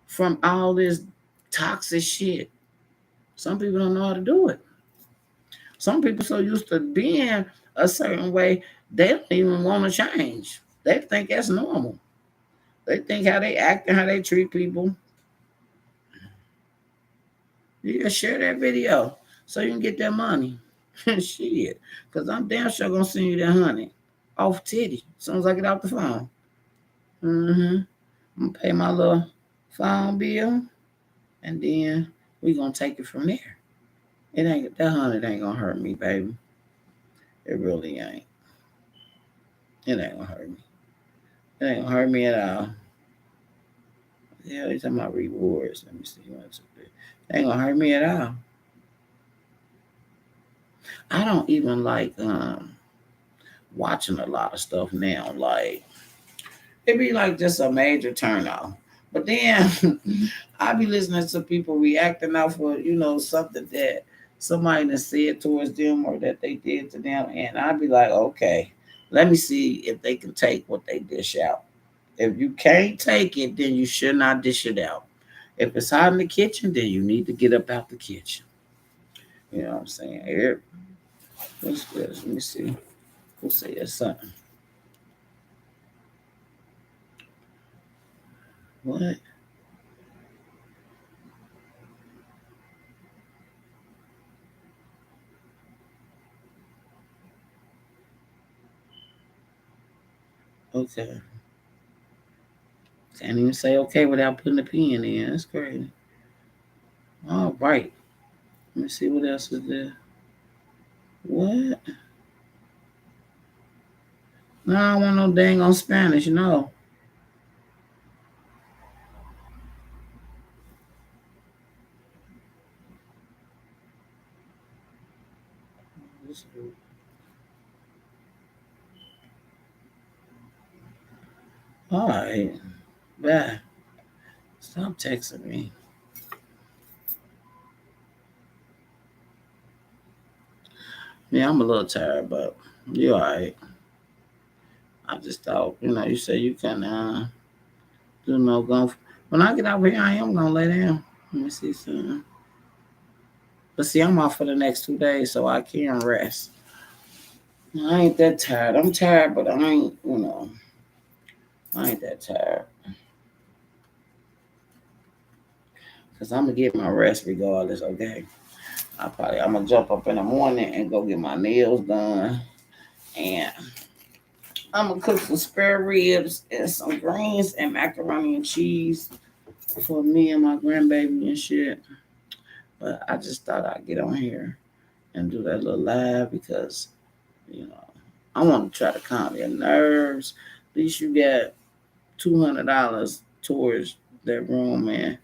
from all this toxic shit. Some people don't know how to do it. Some people so used to being a certain way, they don't even want to change. They think that's normal. They think how they act and how they treat people. You just share that video so you can get that money. Shit. Because I'm damn sure going to send you that honey off titty as soon as I get off the phone. I'm going to pay my little phone bill and then we going to take it from there. That honey ain't going to hurt me, baby. It really ain't. It ain't going to hurt me. It ain't going to hurt me at all. Yeah, you're talking about rewards. Let me see. It ain't going to hurt me at all. I don't even like watching a lot of stuff now. Like, it be like just a major turn off. But then I be listening to people reacting out for, something that somebody that said towards them or that they did to them. And I'd be like, okay, let me see if they can take what they dish out. If you can't take it, then you should not dish it out. If it's hot in the kitchen, then you need to get up out the kitchen. You know what I'm saying? Here, what's this? Let me see. Who say that something? What? Okay. Can't even say okay without putting the pen in. That's crazy. All right. Let me see what else is there. What? No, I don't want no dang on Spanish, no. All right. Bye. Stop texting me. Yeah, I'm a little tired, but you all right. I just thought, you say you can do no go. When I get out here, I am gonna lay down. Let me see something. But see, I'm off for the next 2 days, so I can rest. I ain't that tired. I'm tired, but I ain't, I ain't that tired. Because I'm gonna get my rest regardless, okay? I'm gonna jump up in the morning and go get my nails done. And I'm gonna cook some spare ribs and some greens and macaroni and cheese for me and my grandbaby and shit. But I just thought I'd get on here and do that little live because, I want to try to calm their nerves. At least you got $200 towards that room, and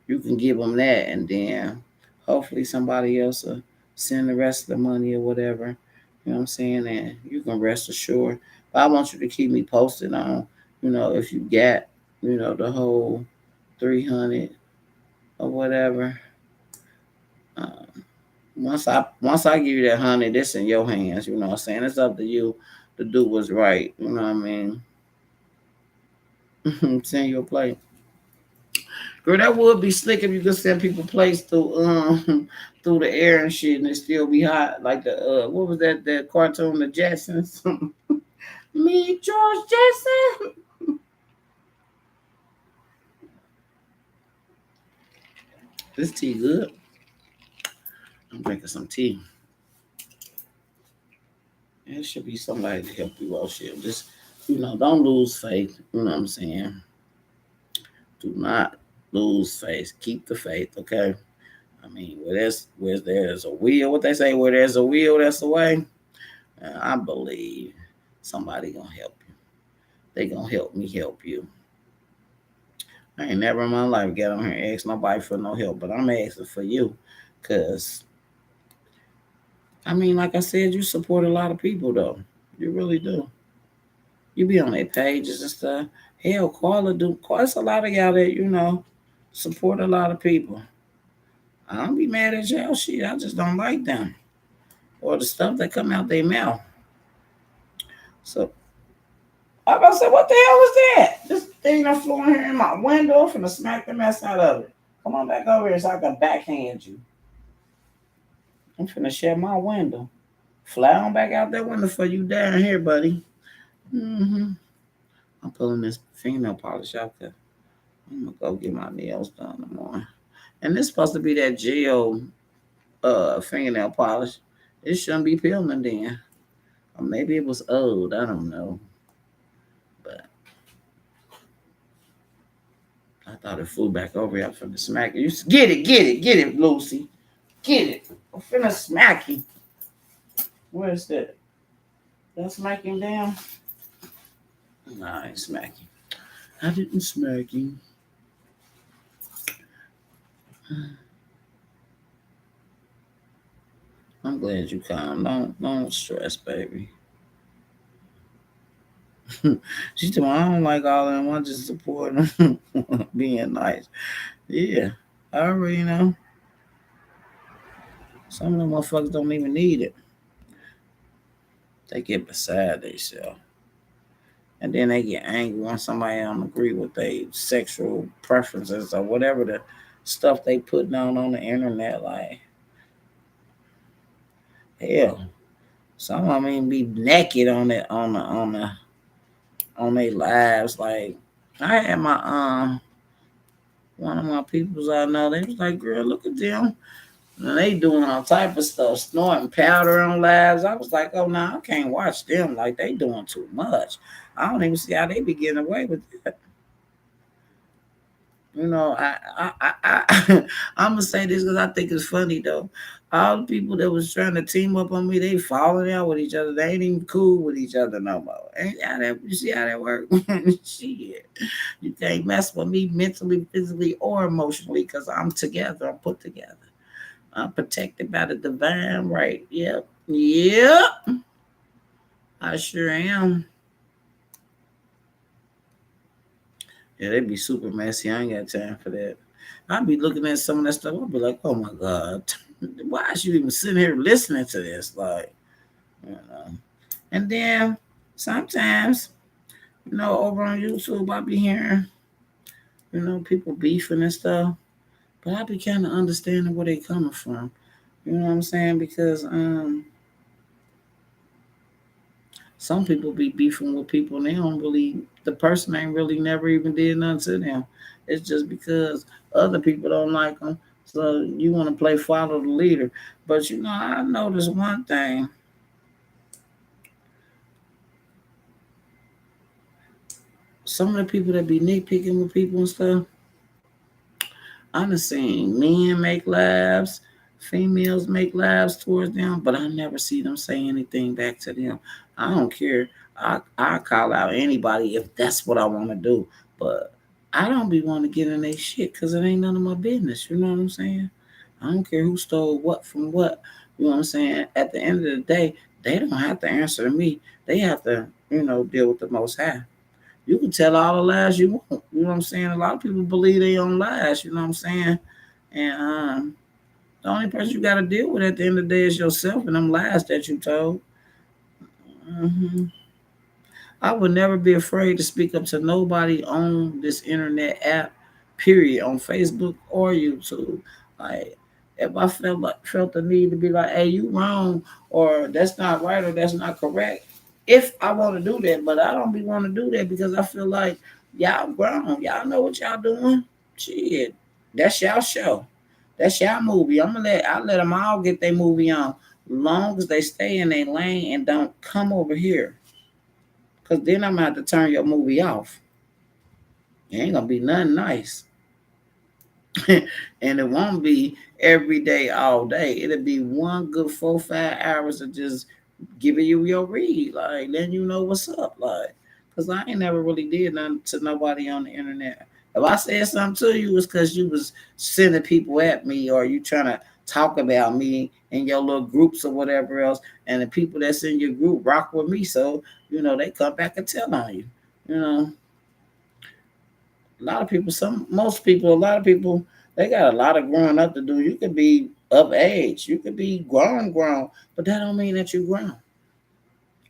you can give them that, and then hopefully somebody else will send the rest of the money or whatever. You know what I'm saying? And you can rest assured. But I want you to keep me posted on, if you got, the whole 300 or whatever. Um, once I give you that 100, this in your hands. You know what I'm saying? It's up to you to do what's right. You know what I mean? Send your plate. Girl, that would be slick if you could send people plates through through the air and shit, and it still be hot. Like the what was that cartoon, the Jetsons? Me, George Jetson. This tea good. I'm drinking some tea. It should be somebody to help you out, shit. Just don't lose faith. You know what I'm saying? Do not lose faith. Keep the faith, okay? I mean, where there's a will, what they say, where there's a will, that's a way. I believe somebody gonna help you. They gonna help me help you. I ain't never in my life got on here and asked nobody for no help, but I'm asking for you, cause I mean, like I said, you support a lot of people though. You really do. You be on their pages and stuff. Hell, Carla do. There's a lot of y'all that support a lot of people. I don't be mad at y'all shit. I just don't like them or the stuff that come out their mouth. So I about to say, what the hell was that? This thing that flew in here in my window, finna smack the mess out of it. Come on back over here so I can backhand you. I'm finna shut my window. Fly on back out that window for you down here, buddy. I'm pulling this fingernail polish out there. I'm gonna go get my nails done tomorrow. And this supposed to be that gel fingernail polish. It shouldn't be peeling then. Or maybe it was old. I don't know. But I thought it flew back over here. I'm finna smack it. You get it, Lucy. Get it. I'm finna smack you. Where's that? Did I smack him down? Nah, I ain't smack him. I didn't smack him. I'm glad you calm. Don't stress, baby. She told me I don't like all of them. I just support them being nice. Yeah, I already know. Some of them motherfuckers don't even need it. They get beside themselves. And then they get angry when somebody don't agree with their sexual preferences or whatever the stuff they put down on the internet. Like, hell, some of them even be naked on it on their lives. Like, I had my one of my peoples I know. They was like, "Girl, look at them." And they doing all type of stuff, snorting powder on lives. I was like, oh, no, I can't watch them. Like, they doing too much. I don't even see how they be getting away with that. I'm going to say this because I think it's funny, though. All the people that was trying to team up on me, they falling out with each other. They ain't even cool with each other no more. You see how that work? Shit. You can't mess with me mentally, physically, or emotionally because I'm together. I'm put together. I'm protected by the divine right. Yep. I sure am. Yeah, they be super messy. I ain't got time for that. I be looking at some of that stuff. I'll be like, oh my God, why is you even sitting here listening to this? Like, you know. And then sometimes, over on YouTube, I be hearing, people beefing and stuff. But I be kind of understanding where they coming from. You know what I'm saying? Because some people be beefing with people and they don't really, the person ain't really never even did nothing to them. It's just because other people don't like them. So you want to play follow the leader. But I noticed one thing. Some of the people that be nitpicking with people and stuff, I done seen men make lives females make lives towards them, but I never see them say anything back to them. I don't care. I call out anybody if that's what I want to do, but I don't be wanting to get in their shit because it ain't none of my business. You know what I'm saying? I don't care who stole what from what. You know what I'm saying? At the end of the day, they don't have to answer to me. They have to, deal with the Most High. You can tell all the lies you want. You know what I'm saying? A lot of people believe they own lies. You know what I'm saying? And the only person you got to deal with at the end of the day is yourself and them lies that you told. hmm I would never be afraid to speak up to nobody on this internet app, period, on Facebook or YouTube. Like, if I felt the need to be like, "Hey, you wrong," or "That's not right," or "That's not correct," if I want to do that, but I don't be want to do that because I feel like y'all grown, y'all know what y'all doing. Shit, that's y'all show. That's y'all movie. I let them all get their movie on, long as they stay in their lane and don't come over here. Cause then I'm gonna have to turn your movie off. It ain't gonna be nothing nice. And it won't be every day, all day. It'll be one good 4 5 hours of just giving you your read, like letting you know what's up, like. Cause I ain't never really did nothing to nobody on the internet. If I said something to you, it's cause you was sending people at me, or you trying to talk about me in your little groups or whatever else. And the people that's in your group rock with me, so they come back and tell on you. You know, a lot of people, a lot of people, they got a lot of growing up to do. You could be of age, you could be grown, but that don't mean that you grown.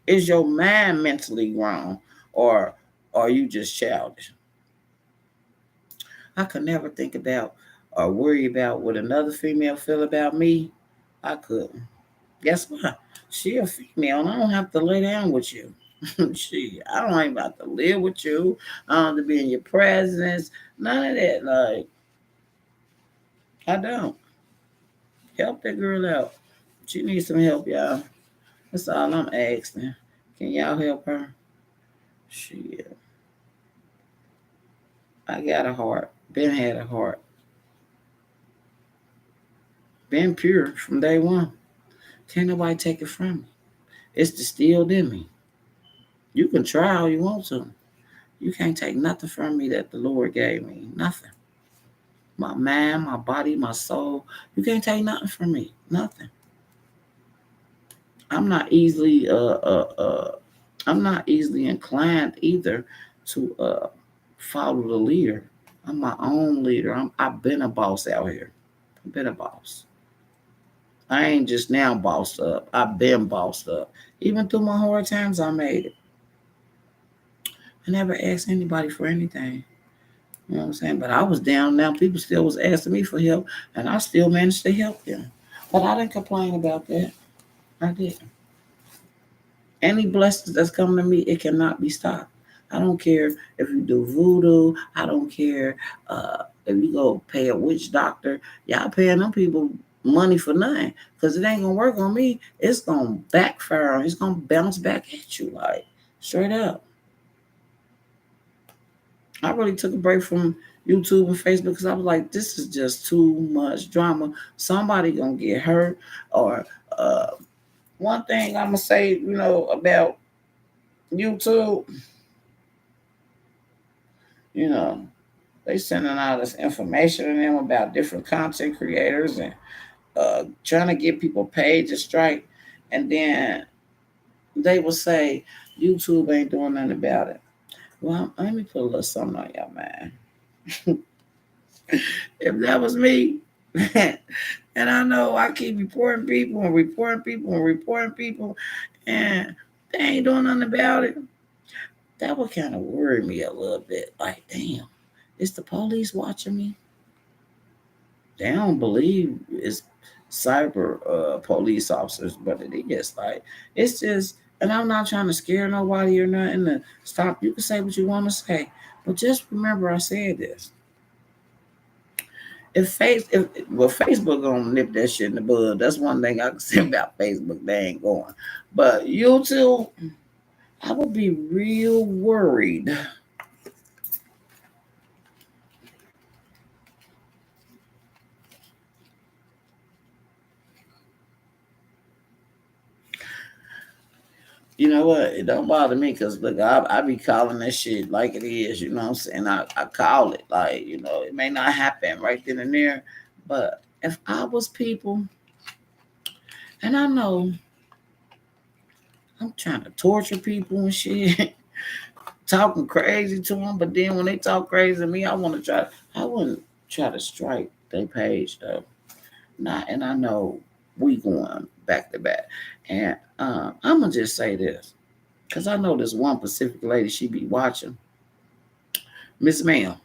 Is your mind mentally grown, or are you just childish? I could never think about or worry about what another female feel about me. I couldn't. Guess what? She a female, and I don't have to lay down with you. I don't ain't about to live with you. I don't have to be in your presence. None of that. Like, I don't. Help that girl out. She needs some help, y'all. That's all I'm asking. Can y'all help her? Shit. I got a heart. Been had a heart. Been pure from day one. Can't nobody take it from me. It's distilled in me. You can try all you want to. You can't take nothing from me that the Lord gave me. Nothing. My mind, my body, my soul. You can't take nothing from me. Nothing. I'm not easily I'm not easily inclined either to follow the leader. I'm my own leader. I've been a boss out here. I've been a boss. I ain't just now bossed up. I've been bossed up. Even through my hard times, I made it. I never asked anybody for anything. You know what I'm saying? But I was down now. People still was asking me for help, and I still managed to help them. But I didn't complain about that. I didn't. Any blessings that's coming to me, it cannot be stopped. I don't care if you do voodoo. I don't care if you go pay a witch doctor. Y'all paying them people money for nothing because it ain't gonna work on me. It's gonna backfire. It's gonna bounce back at you, like straight up. I really took a break from YouTube and Facebook because I was like, this is just too much drama. Somebody gonna get hurt. Or one thing I'm gonna say, about YouTube, they sending all this information to them about different content creators and trying to get people paid to strike, and then they will say YouTube ain't doing nothing about it. Well, let me put a little something on y'all, man. If that was me, and I know I keep reporting people and reporting people and reporting people, and they ain't doing nothing about it, that would kind of worry me a little bit. Like, damn, is the police watching me? They don't believe it's cyber police officers, but it is. Like, it's just, and I'm not trying to scare nobody or nothing to stop. You can say what you want to say, but just remember I said this. Facebook gonna nip that shit in the bud. That's one thing I can say about Facebook. They ain't going. But YouTube, I would be real worried. You know what? It don't bother me because look, I be calling that shit like it is. You know what I'm saying? I call it like it may not happen right then and there, but if I was people, and I know I'm trying to torture people and shit, talking crazy to them, but then when they talk crazy to me, I wouldn't try to strike their page though. Not, and I know we going back to back, and I'm gonna just say this. Cause I know this one Pacific lady, she be watching. Miss Ma'am,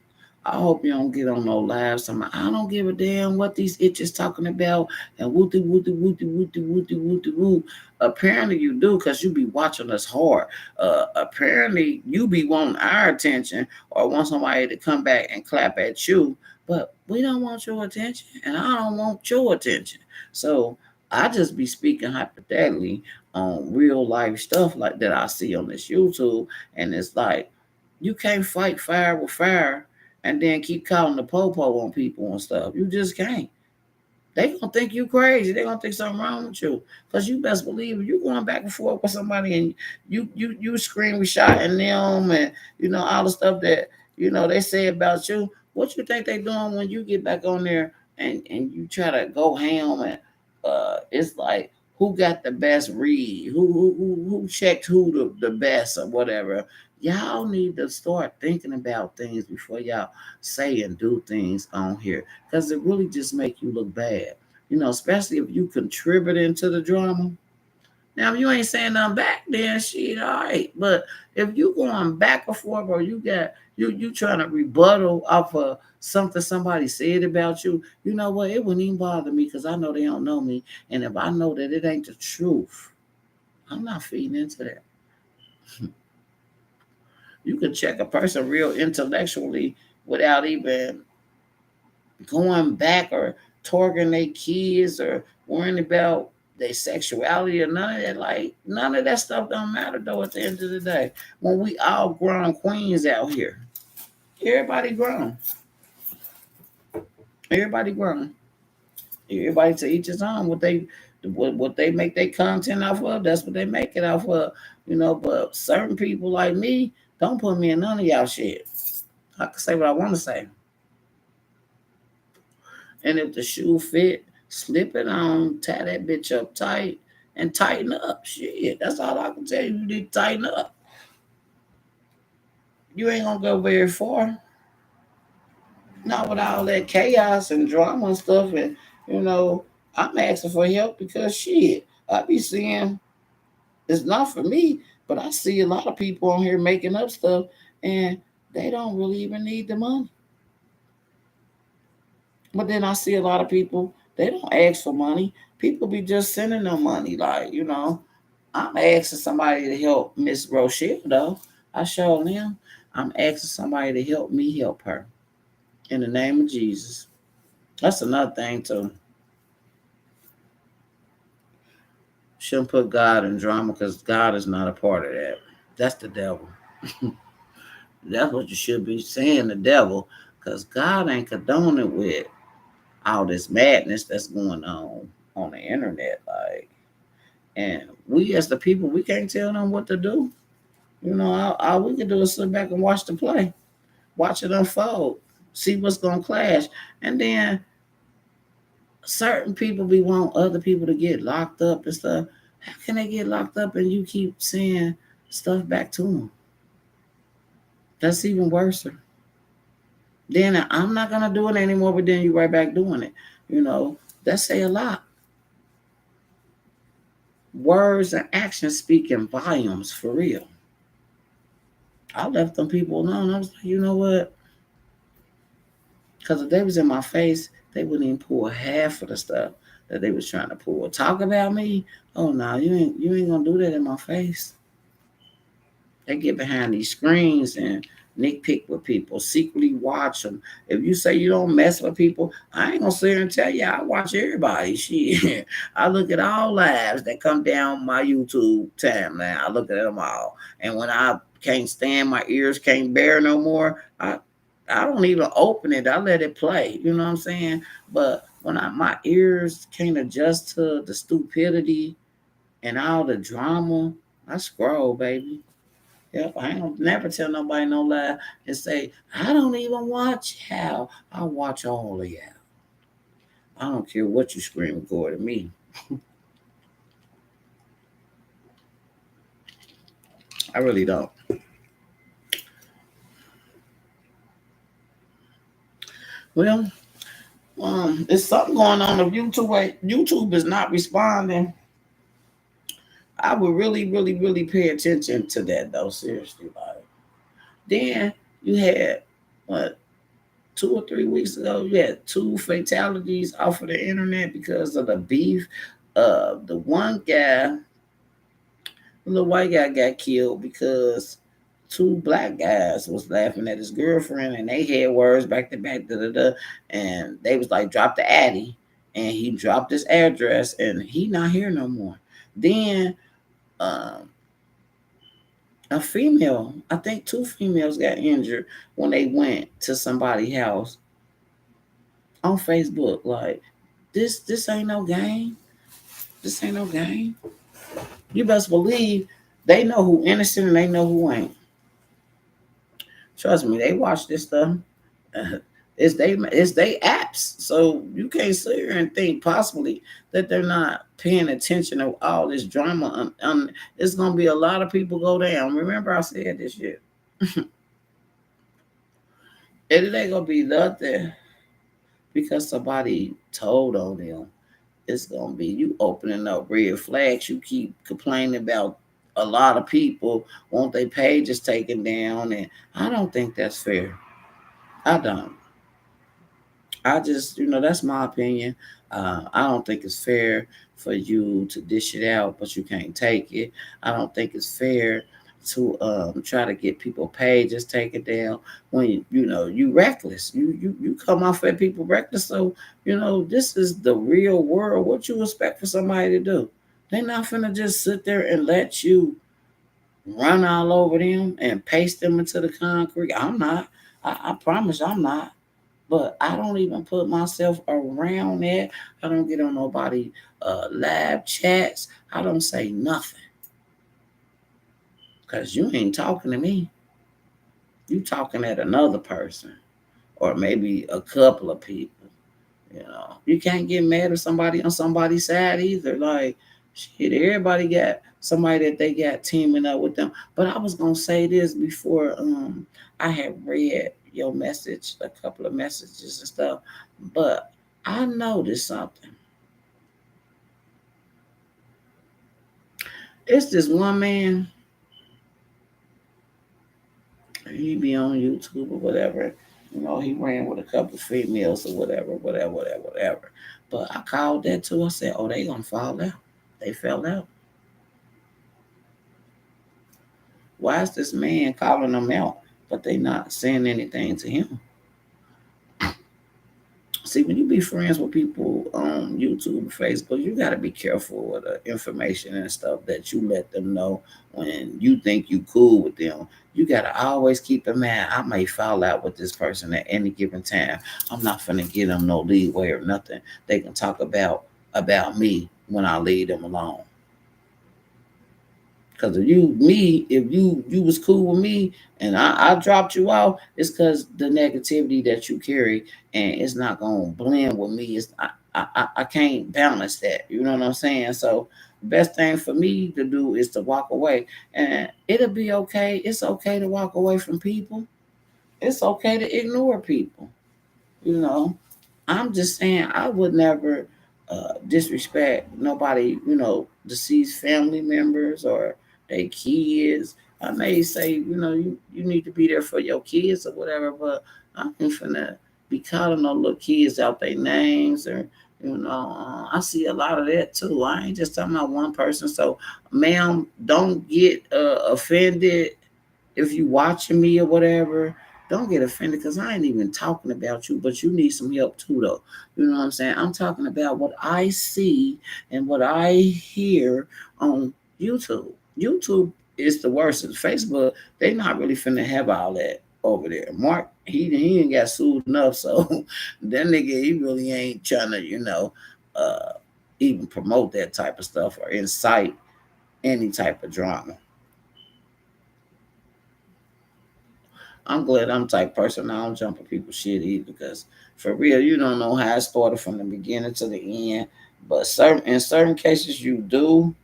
I hope you don't get on no live. I don't give a damn what these itches talking about and wooty wooty wooty wooty wooty wooty woo. Apparently you do because you be watching us hard. Apparently you be wanting our attention or want somebody to come back and clap at you, but we don't want your attention and I don't want your attention. So I just be speaking hypothetically on real life stuff like that I see on this YouTube, and it's like you can't fight fire with fire and then keep calling the popo on people and stuff. You just can't. They gonna think you crazy. They gonna think something wrong with you. Cause you best believe if you going back and forth with somebody and you scream shouting them and all the stuff that they say about you. What you think they doing when you get back on there and you try to go ham and it's like who got the best read, who checked who the best or whatever. Y'all need to start thinking about things before y'all say and do things on here because it really just make you look bad. Especially if you contributing to the drama. Now, if you ain't saying nothing back, then shit, all right. But if you going back and forth, or you trying to rebuttal off of something somebody said about you, you know what? It wouldn't even bother me because I know they don't know me, and if I know that it ain't the truth, I'm not feeding into that. You can check a person real intellectually without even going back or targeting their kids or worrying about their sexuality or none of that. Like none of that stuff don't matter though at the end of the day. When we all grown queens out here. Everybody grown. Everybody grown. Everybody to each his own. What they make their content off of, that's what they make it off of. But certain people like me, don't put me in none of y'all shit. I can say what I want to say. And if the shoe fit, slip it on, tie that bitch up tight, and tighten up. Shit, that's all I can tell you. You need to tighten up. You ain't gonna go very far. Not with all that chaos and drama and stuff. And I'm asking for help because shit, I be seeing it's not for me, but I see a lot of people on here making up stuff, and they don't really even need the money. But then I see a lot of people, they don't ask for money. People be just sending them money. Like, I'm asking somebody to help Miss Rochelle, though. I show them. I'm asking somebody to help me help her. In the name of Jesus. That's another thing, too. Shouldn't put God in drama because God is not a part of that. That's the devil. That's what you should be saying, the devil, because God ain't condoning with all this madness that's going on the internet. Like, and we as the people, we can't tell them what to do. All we can do is sit back and watch the play, watch it unfold, see what's gonna clash, and then certain people be want other people to get locked up and stuff. How can they get locked up and you keep saying stuff back to them? That's even worse. Then I'm not gonna do it anymore, but then you right back doing it. That say a lot. Words and actions speak in volumes for real. I left them people alone. I was like, you know what? Because if they was in my face, they wouldn't even pull half of the stuff that they was trying to pull. Talk about me? Oh no, you ain't gonna do that in my face. They get behind these screens and nitpick with people, secretly watch them. If you say you don't mess with people, I ain't gonna sit here and tell you I watch everybody. Shit, I look at all lives that come down my YouTube timeline. I look at them all, and when I can't stand, my ears can't bear no more, I don't even open it. I let it play. You know what I'm saying? But when my ears can't adjust to the stupidity and all the drama, I scroll, baby. Yep, I ain't gonna never tell nobody no lie and say, I don't even watch y'all. I watch all of y'all. I don't care what you screen record of me. I really don't. Well, there's something going on if YouTube is not responding. I would really, really, really pay attention to that though. Seriously, like then you had what 2 or 3 weeks ago, you had 2 fatalities off of the internet because of the beef. The one guy, the little white guy, got killed because 2 black guys was laughing at his girlfriend and they had words back to back, da da da, and they was like, "Drop the addy," and he dropped his address, and he not here no more. Then um, a female, I think 2 females got injured when they went to somebody's house on Facebook. Like this ain't no game. This ain't no game. You best believe they know who innocent and they know who ain't. Trust me, they watch this stuff. It's they apps. So you can't sit here and think possibly that they're not paying attention to all this drama. It's gonna be a lot of people go down. Remember, I said this shit. It ain't gonna be nothing because somebody told on them. It's gonna be you opening up red flags. You keep complaining about a lot of people want their pages taken down, and I don't think that's fair. I don't. I just, that's my opinion. I don't think it's fair for you to dish it out, but you can't take it. I don't think it's fair to try to get people pages taken down when you reckless. You come off at people reckless. So this is the real world. What you expect for somebody to do? They're not finna just sit there and let you run all over them and paste them into the concrete. I'm not. I promise I'm not. But I don't even put myself around that. I don't get on nobody live chats. I don't say nothing. Because you ain't talking to me. You talking at another person. Or maybe a couple of people. You can't get mad at somebody on somebody's side either. Like, shit, everybody got somebody that they got teaming up with them. But I was going to say this before I had read your message, a couple of messages and stuff. But I noticed something. It's this one man. He be on YouTube or whatever. He ran with a couple of females or whatever. But I called that too. I said, "Oh, they gonna fall out." They fell out. Why is this man calling them out, but they not saying anything to him? See, when you be friends with people on YouTube, Facebook, you got to be careful with the information and stuff that you let them know when you think you cool with them. You got to always keep in mind, I may fall out with this person at any given time. I'm not finna give them no leeway or nothing. They can talk about me when I leave them alone. Because if you was cool with me and I dropped you off, it's because the negativity that you carry and it's not gonna blend with me. I can't balance that. You know what I'm saying? So the best thing for me to do is to walk away, and it'll be okay. It's okay to walk away from people. It's okay to ignore people. You know, I'm just saying I would never disrespect nobody, deceased family members or their kids. I may say, you need to be there for your kids or whatever, but I ain't finna be calling no little kids out their names or, I see a lot of that too. I ain't just talking about one person. So, ma'am, don't get offended if you watching me or whatever. Don't get offended because I ain't even talking about you, but you need some help too, though. You know what I'm saying? I'm talking about what I see and what I hear on YouTube. YouTube is the worst. Facebook, they not really finna have all that over there. Mark, he ain't got sued enough, so that nigga, he really ain't trying to, even promote that type of stuff or incite any type of drama. I'm glad I'm the type of person I don't jump on people's shit either because for real, you don't know how it started from the beginning to the end. But in certain cases you do,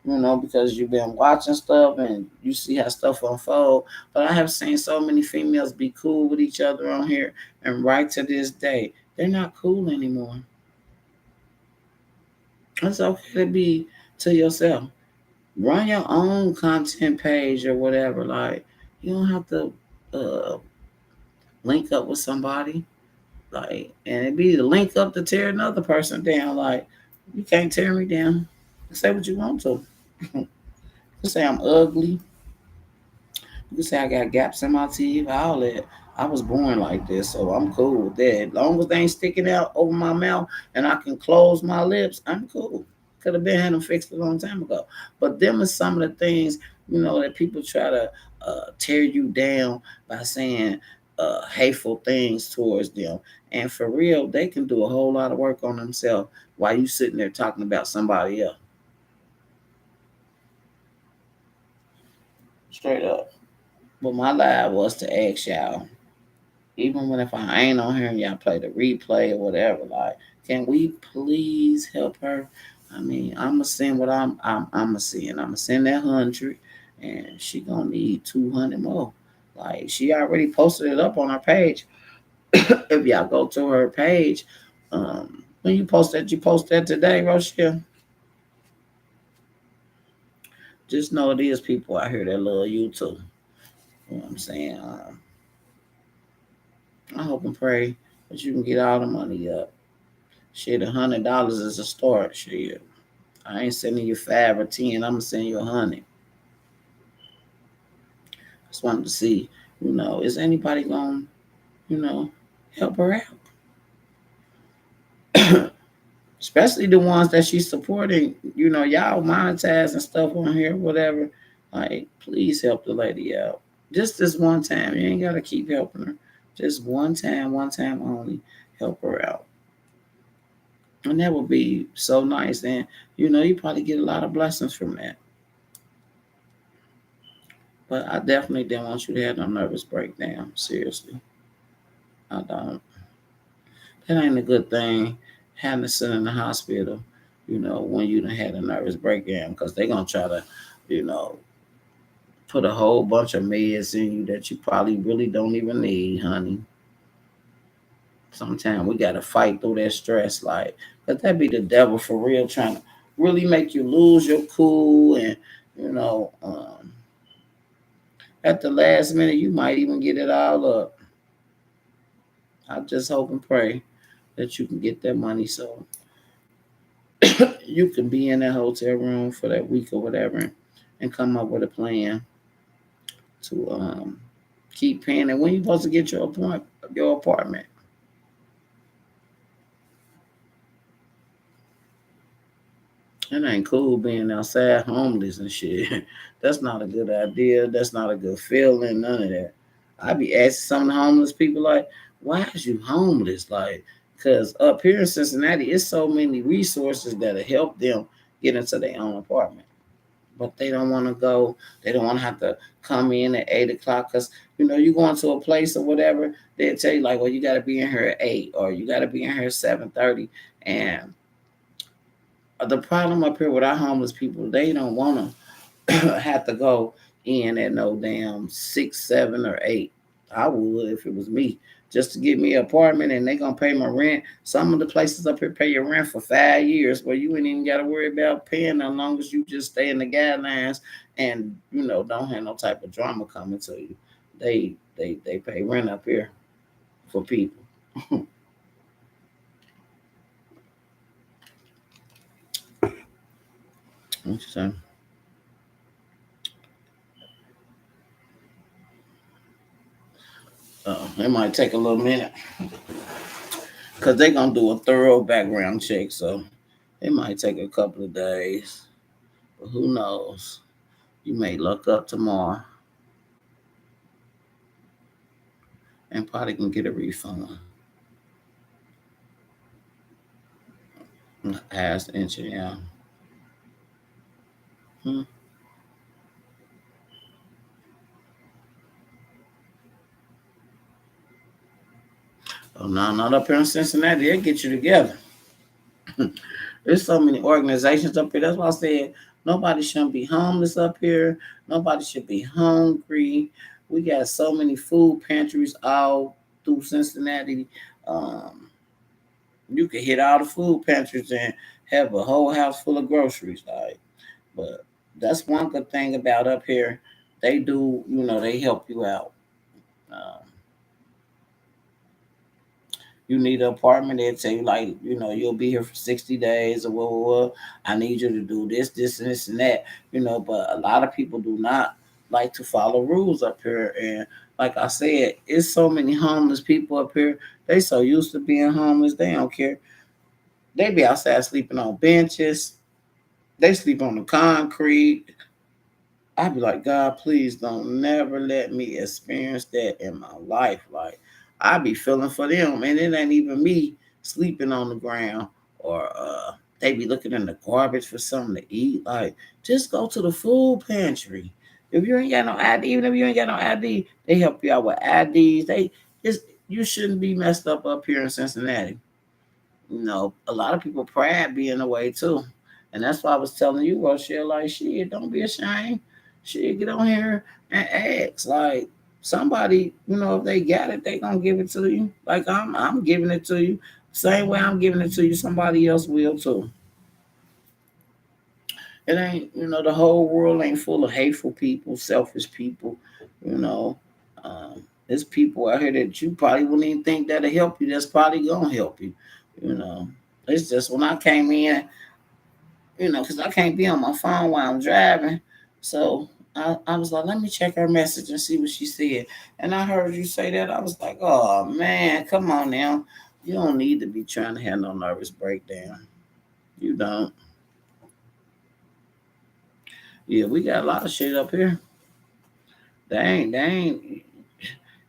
because you've been watching stuff and you see how stuff unfold. But I have seen so many females be cool with each other on here, and right to this day, they're not cool anymore. It's okay to be to yourself. Run your own content page or whatever. Like you don't have to uh, link up with somebody. Like, and it be the link up to tear another person down. Like, you can't tear me down. Say what you want to. You say I'm ugly. You can say I got gaps in my teeth, all that. I was born like this, so I'm cool with that. As long as they ain't sticking out over my mouth and I can close my lips, I'm cool. Could have been had them fixed a long time ago. But them are some of the things, that people try to tear you down by saying hateful things towards them. And for real, they can do a whole lot of work on themselves while you sitting there talking about somebody else. Straight up. But my live was to ask y'all, even when if I ain't on here and y'all play the replay or whatever, like, can we please help her? I mean, I'ma send what I'ma send. I'ma send that 100, and she gonna need 200 more. Like she already posted it up on her page. If y'all go to her page, when you post that today, Rochelle. Just know it is people out here that love you too. You know what I'm saying? I hope and pray that you can get all the money up. Shit, $100 is a start. Shit, I ain't sending you 5 or 10. I'm gonna send you 100. Just wanted to see, is anybody gonna, you know, help her out? Especially the ones that she's supporting. Y'all monetize and stuff on here, whatever. Like, please help the lady out. Just this one time. You ain't gotta keep helping her. Just one time only. Help her out. And that would be so nice. And you probably get a lot of blessings from that. But I definitely didn't want you to have no nervous breakdown. Seriously. I don't. That ain't a good thing having to sit in the hospital, when you done had a nervous breakdown because they're going to try to, you know, put a whole bunch of meds in you that you probably really don't even need, honey. Sometimes we got to fight through that stress. Like, but that be the devil for real trying to really make you lose your cool and, you know, at the last minute, you might even get it all up. I just hope and pray that you can get that money so you can be in that hotel room for that week or whatever and come up with a plan to keep paying it. When you supposed to get your apartment? It ain't cool being outside homeless and shit. That's not a good idea. That's not a good feeling. None of that. I be asking some of the homeless people like, why is you homeless? Like, cause up here in Cincinnati, it's so many resources that'll help them get into their own apartment. But they don't want to go. They don't want to have to come in at 8 o'clock because you go into a place or whatever. They'll tell you like, well, you got to be in here at 8 or you got to be in here at 7:30. And the problem up here with our homeless people, they don't want to have to go in at no damn 6, 7, or 8. I would if it was me, just to get me an apartment and they gonna pay my rent. Some of the places up here pay your rent for 5 years, where you ain't even gotta worry about paying as long as you just stay in the guidelines and don't have no type of drama coming to you. They pay rent up here for people. So, it might take a little minute because they're gonna do a thorough background check, so it might take a couple of days. But who knows? You may look up tomorrow and probably can get a refund. Ask the engineer. Yeah. Hmm. Oh no, not up here in Cincinnati. They'll get you together. There's so many organizations up here. That's why I said nobody shouldn't be homeless up here. Nobody should be hungry. We got so many food pantries all through Cincinnati. Um, you could hit all the food pantries and have a whole house full of groceries. Like, but that's one good thing about up here. They do, they help you out. Um, you need an apartment, they'll tell you like, you'll be here for 60 days or what. I need you to do this, and this and that, but a lot of people do not like to follow rules up here. And like I said, it's so many homeless people up here. They so used to being homeless, they don't care. They be outside sleeping on benches. They sleep on the concrete. I'd be like, God, please don't never let me experience that in my life. Like, I be feeling for them, and it ain't even me sleeping on the ground or they be looking in the garbage for something to eat. Like, just go to the food pantry. If you ain't got no ID, even if you ain't got no ID, they help you out with IDs. You shouldn't be messed up here in Cincinnati. A lot of people pride being away too. And that's why I was telling you, Rochelle, like, shit, don't be ashamed. Shit, get on here and ask. Like, somebody, if they got it, they gonna give it to you. Like, I'm giving it to you. Same way I'm giving it to you, somebody else will too. It ain't, the whole world ain't full of hateful people, selfish people, you know. There's people out here that you probably wouldn't even think that'll help you. That's probably gonna help you, you know. It's just when I came in, because I can't be on my phone while I'm driving. So I was like, let me check her message and see what she said. And I heard you say that. I was like, oh, man, come on now. You don't need to be trying to have no nervous breakdown. You don't. Yeah, we got a lot of shit up here. They ain't.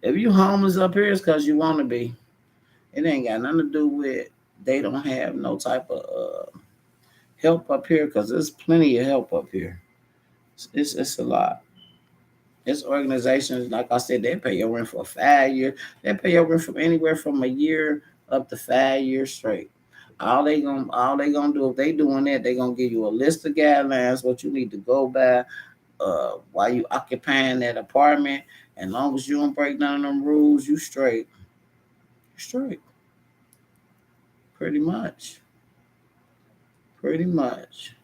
If you homeless up here, it's because you want to be. It ain't got nothing to do with they don't have no type of help up here, because there's plenty of help up here. It's a lot. It's organizations, like I said, they pay your rent for 5 years. They pay your rent from anywhere from a year up to 5 years straight. All they gonna do, if they doing that, they gonna give you a list of guidelines what you need to go by while you occupying that apartment. And long as you don't break none of them rules, you straight. Straight. Pretty much. Pretty much.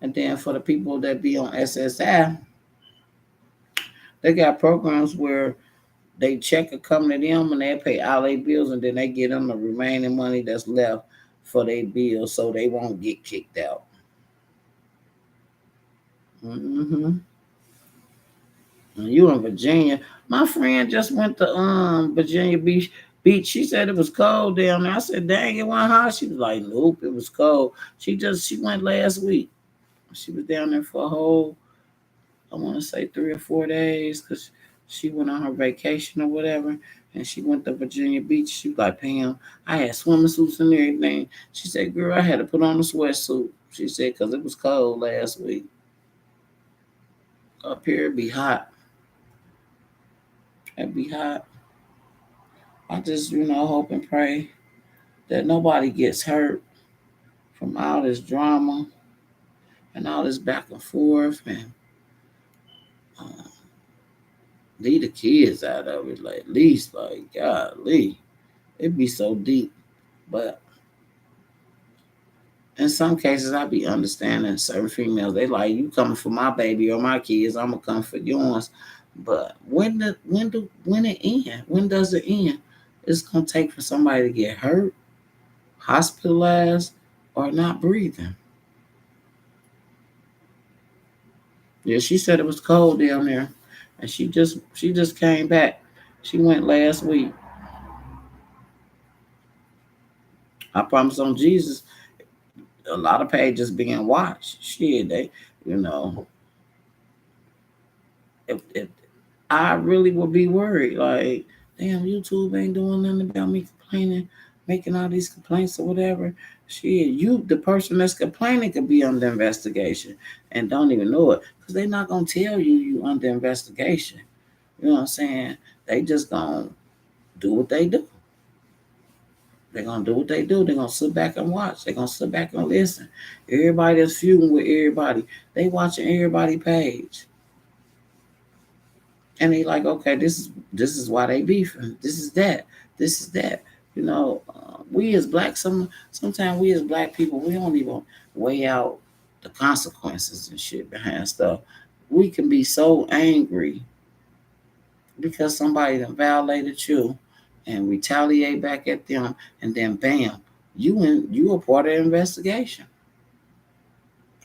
And then for the people that be on SSI, they got programs where they check a coming to them and they pay all their bills, and then they get them the remaining money that's left for their bills so they won't get kicked out. Mm-hmm. You in Virginia. My friend just went to Virginia Beach. She said it was cold down there. I said, dang, it wasn't hot. She was like, nope, it was cold. She went last week. She was down there for a whole, I want to say 3 or 4 days, because she went on her vacation or whatever, and she went to Virginia Beach. She was like, Pam, I had swimming suits and everything. She said, girl, I had to put on a sweatsuit. She said, because it was cold last week. Up here, it'd be hot. It'd be hot. I just, hope and pray that nobody gets hurt from all this drama and all this back and forth, and uh, leave the kids out of it. Like, at least, like, golly, it'd be so deep. But in some cases, I be understanding certain females. They like, you coming for my baby or my kids, I'm gonna come for yours. But when it end? When does it end? It's gonna take for somebody to get hurt, hospitalized, or not breathing. Yeah, she said it was cold down there, and she just came back. She went last week. I promise on Jesus, a lot of pages being watched. Shit, they, if I really would be worried, like, damn, YouTube ain't doing nothing about me complaining, making all these complaints or whatever. Shit, the person that's complaining could be under investigation and don't even know it, because they're not gonna tell you under investigation. You know what I'm saying? They just gonna do what they do. They're gonna do what they do. They're gonna sit back and watch. They're gonna sit back and listen. Everybody that's feuding with everybody, they watching everybody page. And they like, okay, this is why they beefing. This is that. This is that. We as black, sometimes we as black people, we don't even weigh out the consequences and shit behind stuff. We can be so angry because somebody done violated you and retaliate back at them, and then bam, you a part of the investigation.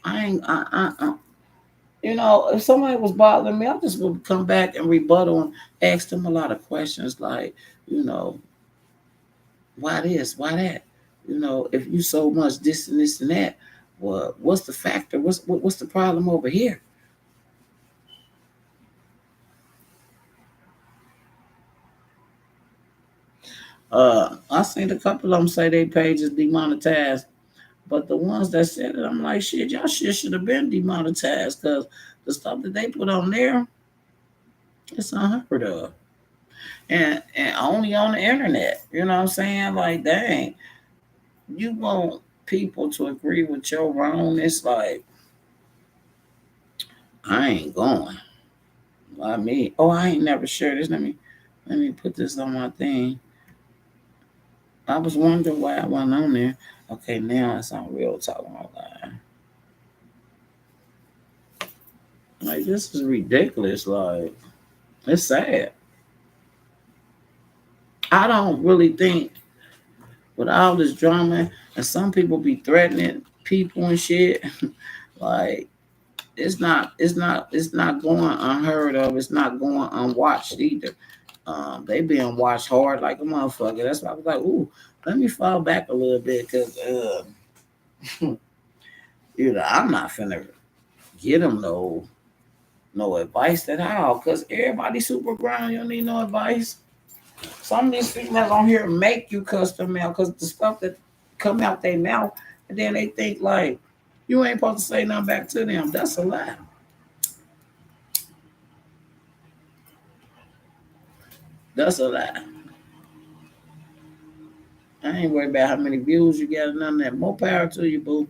If somebody was bothering me, I just would come back and rebuttal and ask them a lot of questions like, why this, why that? If you so much this and this and that, what's the factor? What's the problem over here? I seen a couple of them say their page is demonetized, but the ones that said it, I'm like, shit, y'all shit should have been demonetized because the stuff that they put on there, it's unheard of. And only on the internet. You know what I'm saying? Like, dang, you want people to agree with your wrongness? Like, I ain't going. I ain't never shared this. Let me put this on my thing. I was wondering why I wasn't on there. Okay, now it's on Real Talk Online. Like, this is ridiculous. Like, it's sad. I don't really think with all this drama, and some people be threatening people and shit. Like, it's not going unheard of. It's not going unwatched either. They being watched hard like a motherfucker. That's why I was like, ooh, let me fall back a little bit because I'm not finna get them no advice at all because everybody's super ground. You don't need no advice. Some of these females on here make you cuss them out because the stuff that come out their mouth, and then they think like you ain't supposed to say nothing back to them. That's a lie. That's a lie. I ain't worried about how many views you got and none of that. More power to you, boo.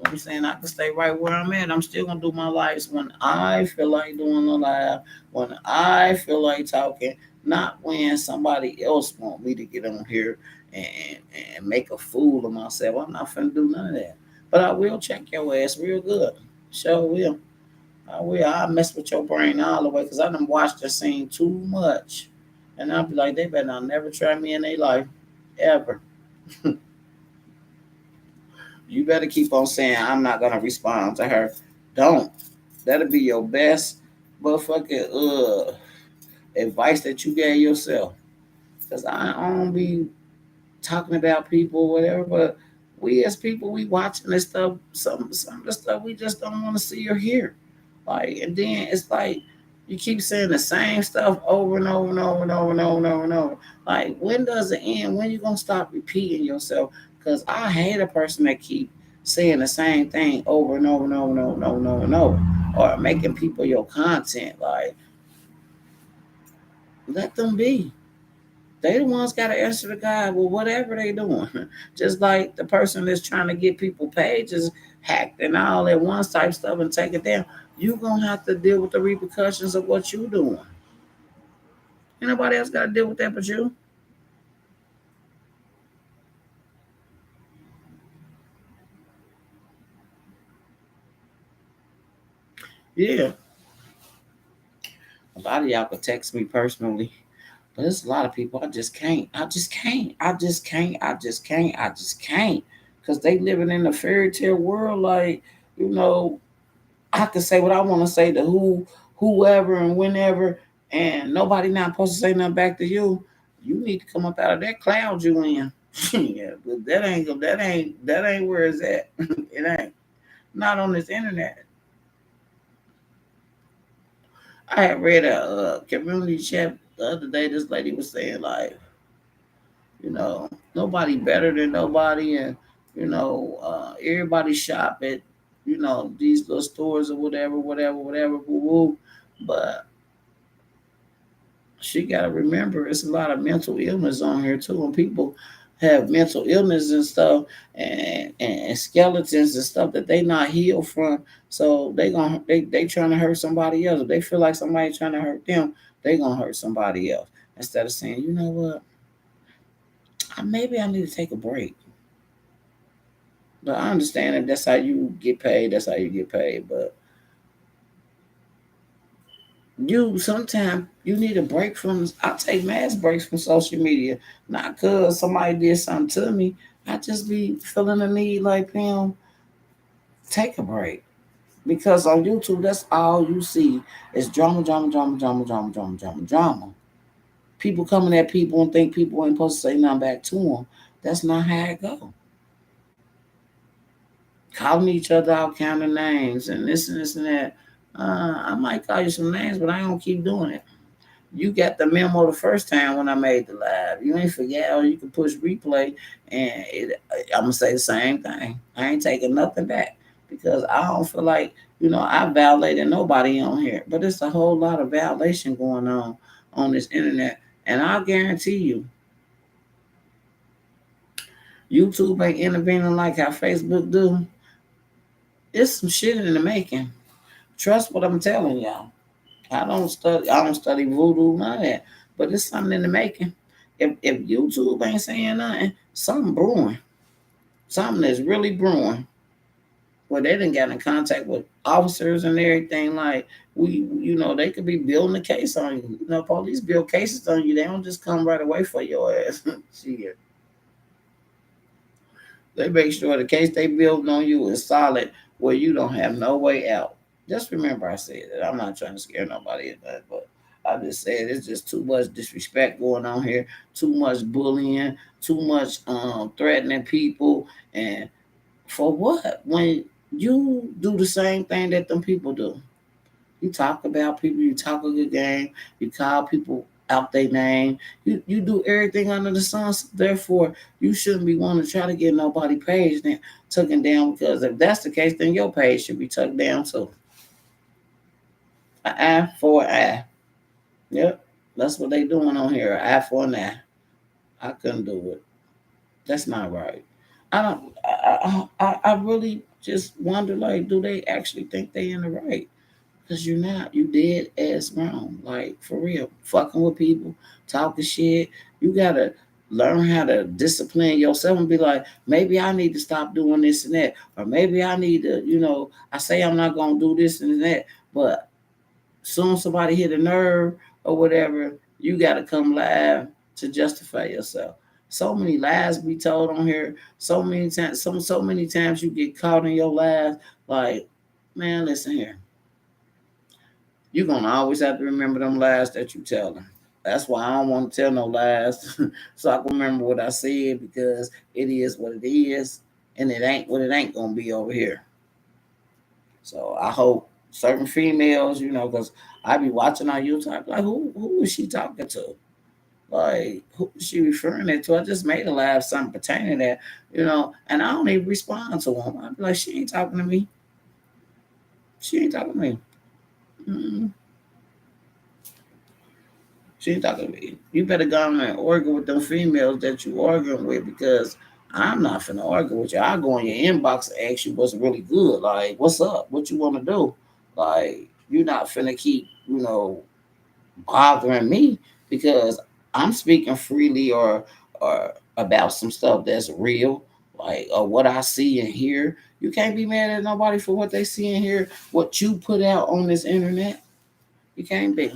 I'm saying I can stay right where I'm at. I'm still gonna do my lives when I feel like doing a live, when I feel like talking, not when somebody else want me to get on here and make a fool of myself. I'm not finna do none of that. But I will check your ass real good. Sure will. I will. I'll mess with your brain all the way because I done watched the scene too much. And I'll be like, they better not never try me in their life. Ever. You better keep on saying I'm not gonna respond to her. Don't. That'll be your best motherfucking advice that you gave yourself. Cause I don't be talking about people or whatever, but we as people we watching this stuff, some of the stuff we just don't want to see or hear. Like, and then it's like you keep saying the same stuff over and over and over and over and over and over and over. Like, when does it end? When you gonna stop repeating yourself? Because I hate a person that keep saying the same thing over and over and over and over and over and over and over, or making people your content. Like, let them be. They the ones got to answer to God with whatever they doing. Just like the person that's trying to get people pages hacked and all that one type stuff and take it down. You gonna have to deal with the repercussions of what you doing. Ain't nobody else got to deal with that but you. Yeah. A lot of y'all could text me personally, but there's a lot of people I just can't. I just can't. I just can't. I just can't. I just can't. Because they living in a fairy tale world. Like, you know, I can say what I want to say to whoever and whenever, and nobody not supposed to say nothing back to you. You need to come up out of that cloud you in. Yeah, but that ain't where it's at. It ain't. Not on this internet. I had read a community chat the other day. This lady was saying like, nobody better than nobody, and everybody shop at these little stores or whatever, woo woo. But she got to remember, it's a lot of mental illness on here too, and people have mental illness and stuff, and skeletons and stuff that they not healed from. So they trying to hurt somebody else. If they feel like somebody trying to hurt them, they gonna hurt somebody else instead of saying, you know what, maybe I need to take a break. But I understand that that's how you get paid. That's how you get paid. But you sometimes you need a break from. I take mass breaks from social media, not cause somebody did something to me. I just be feeling the need like, damn, take a break. Because on YouTube, that's all you see is drama, drama, drama, drama, drama, drama, drama, drama. People coming at people and think people ain't supposed to say nothing back to them. That's not how it go. Calling each other out, counting names, and this and that. I might call you some names, but I don't keep doing it. You got the memo the first time when I made the live. You ain't forget, or you can push replay, and I'm gonna say the same thing. I ain't taking nothing back because I don't feel like I violated nobody on here. But it's a whole lot of violation going on this internet, and I'll guarantee you, YouTube ain't intervening like how Facebook do. It's some shit in the making. Trust what I'm telling y'all. I don't study voodoo, none of that. But it's something in the making. If YouTube ain't saying nothing, something brewing. Something is really brewing. Well, they didn't get in contact with officers and everything. Like they could be building a case on you. Police build cases on you. They don't just come right away for your ass. Shit. They make sure the case they build on you is solid where you don't have no way out. Just remember I said that. I'm not trying to scare nobody or that, but I just said it's just too much disrespect going on here, too much bullying, too much threatening people, and for what? When you do the same thing that them people do. You talk about people, you talk a good game, you call people out their name, you do everything under the sun. So therefore, you shouldn't be wanting to try to get nobody page taken down, because if that's the case, then your page should be tucked down too. An eye for an eye. Yep, that's what they doing on here. An eye for an eye. I couldn't do it. That's not right. I don't. I really just wonder, like, do they actually think they in the right? Because you're not. You dead ass wrong. Like, for real. Fucking with people, talking shit. You gotta learn how to discipline yourself and be like, maybe I need to stop doing this and that, or maybe I need to. I say I'm not gonna do this and that, but soon somebody hit a nerve or whatever, you got to come live to justify yourself. So many lies be told on here. So many times, so many times you get caught in your lies. Like, man, listen here. You're gonna always have to remember them lies that you tell them. That's why I don't want to tell no lies, so I can remember what I said, because it is what it is, and it ain't what it ain't gonna be over here. So I hope certain females, because I be watching on YouTube, I be like, who is she talking to? Like, who is she referring it to? I just made a live something pertaining to that, and I don't even respond to them. I be like, she ain't talking to me. She ain't talking to me. Mm-mm. She ain't talking to me. You better go on and argue with them females that you arguing with, because I'm not finna argue with you. I'll go in your inbox and ask you what's really good. Like, what's up? What you want to do? Like, you're not finna keep, bothering me because I'm speaking freely, or about some stuff that's real, like, or what I see and hear. You can't be mad at nobody for what they see and hear, what you put out on this internet. You can't be.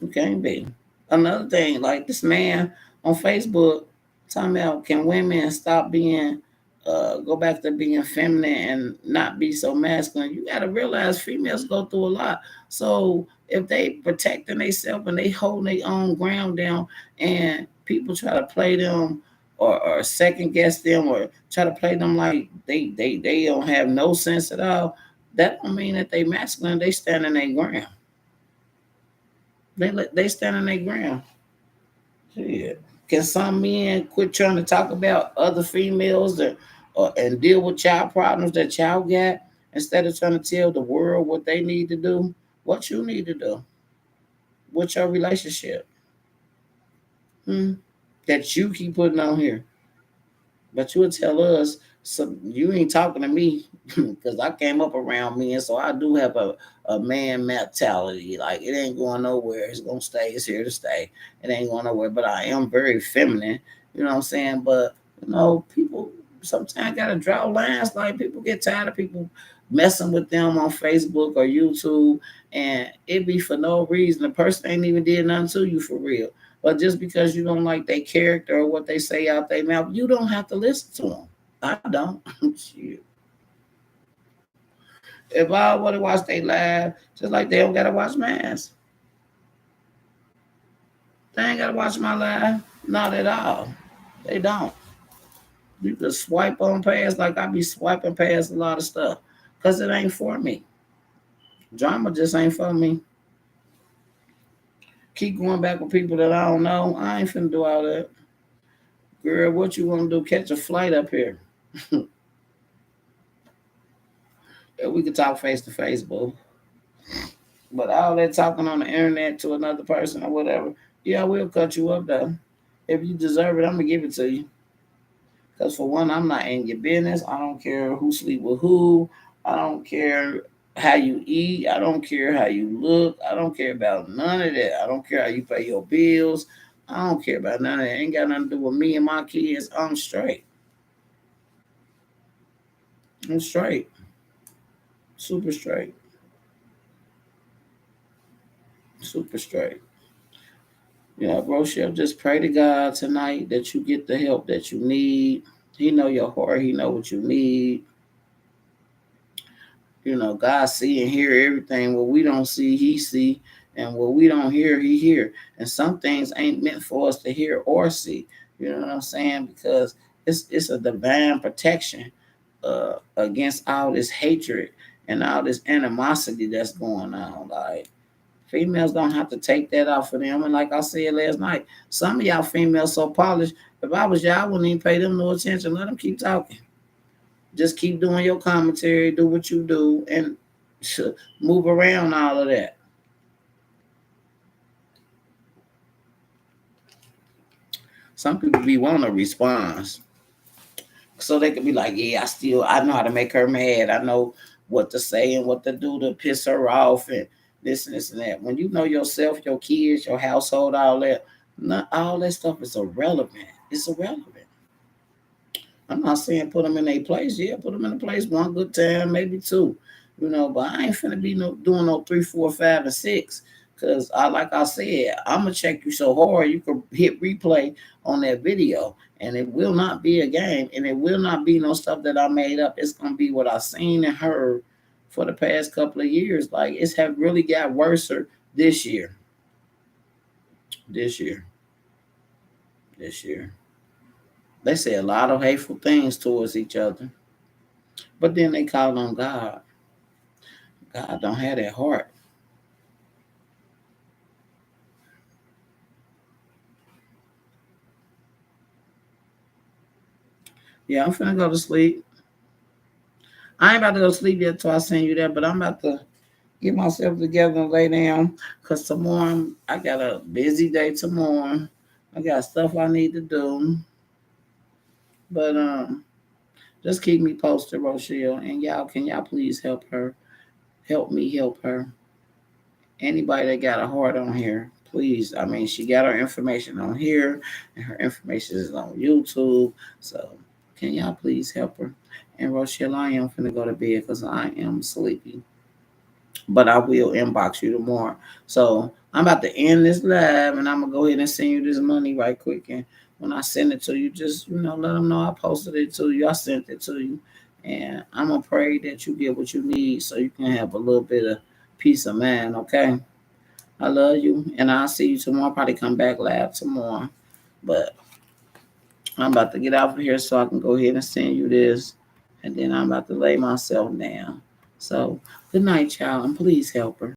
You can't be. Another thing, like this man on Facebook talking about, can women stop being, go back to being feminine and not be so masculine? You got to realize females go through a lot. So if they protecting themselves and they holding their own ground down, and people try to play them, or second guess them, or try to play them like they don't have no sense at all, that don't mean that they masculine. They stand in their ground. They stand on their ground. Shit. Can some men quit trying to talk about other females, and deal with child problems that child got, instead of trying to tell the world what they need to do? What you need to do? What's your relationship? Hmm? that you keep putting on here. But you would tell us, so you ain't talking to me because I came up around men, so I do have a man mentality. Like it ain't going nowhere. It's gonna stay. It's here to stay. It ain't going nowhere. But I am very feminine. You know what I'm saying? But people sometimes gotta draw lines. Like people get tired of people messing with them on Facebook or YouTube, and it be for no reason. The person ain't even did nothing to you for real. But just because you don't like their character or what they say out their mouth, you don't have to listen to them. I don't. Shit. If I want to watch they live, just like they don't gotta watch mine. They ain't gotta watch my live. Not at all. They don't. You can swipe on past like I be swiping past a lot of stuff. Cause it ain't for me. Drama just ain't for me. Keep going back with people that I don't know. I ain't finna do all that. Girl, what you want to do? Catch a flight up here. We could talk face to face, boo. But all that talking on the internet to another person or whatever, yeah, I will cut you up though. If you deserve it, I'm gonna give it to you. Because for one, I'm not in your business. I don't care who sleep with who. I don't care how you eat. I don't care how you look. I don't care about none of that. I don't care how you pay your bills. I don't care about none of that. Ain't got nothing to do with me and my kids. I'm straight. I'm straight. Super straight. Super straight. Rochelle, just pray to God tonight that you get the help that you need. He know your heart. He know what you need. God see and hear everything. What we don't see, he see. And what we don't hear, he hear. And some things ain't meant for us to hear or see. You know what I'm saying? Because it's a divine protection against all this hatred and all this animosity that's going on. Like, females don't have to take that off of them. And like I said last night, some of y'all females so polished. If I was y'all, I wouldn't even pay them no attention. Let them keep talking. Just keep doing your commentary, do what you do, and move around all of that. Some people be wanting a response. So they could be like, yeah, I know how to make her mad. I know what to say and what to do to piss her off and this and this and that. When you know yourself, your kids, your household, all that stuff is irrelevant. It's irrelevant. I'm not saying put them in a place. Yeah, put them in a place one good time, maybe two. But I ain't finna be doing no 3, 4, 5, and 6. Cause like I said, I'm gonna check you so hard you can hit replay on that video, and it will not be a game, and it will not be no stuff that I made up. It's gonna be what I seen and heard for the past couple of years. Like it's have really got worse this year. This year. They say a lot of hateful things towards each other, but then they call on God. God don't have that heart. Yeah, I'm finna go to sleep. I ain't about to go to sleep yet till I send you that, but I'm about to get myself together and lay down because tomorrow I got a busy day tomorrow. I got stuff I need to do. But just keep me posted, Rochelle. And can y'all please help her? Help me help her. Anybody that got a heart on here, please. I mean, she got her information on here, and her information is on YouTube. So can y'all please help her? And Rochelle, I am finna go to bed because I am sleepy. But I will inbox you tomorrow. So I'm about to end this live, and I'm gonna go ahead and send you this money right quick. And when I send it to you, just let them know I posted it to you. I sent it to you, and I'm gonna pray that you get what you need so you can have a little bit of peace of mind. Okay, I love you, and I'll see you tomorrow. I'll probably come back live tomorrow, but I'm about to get out of here so I can go ahead and send you this, and then I'm about to lay myself down. So good night, y'all, and please help her.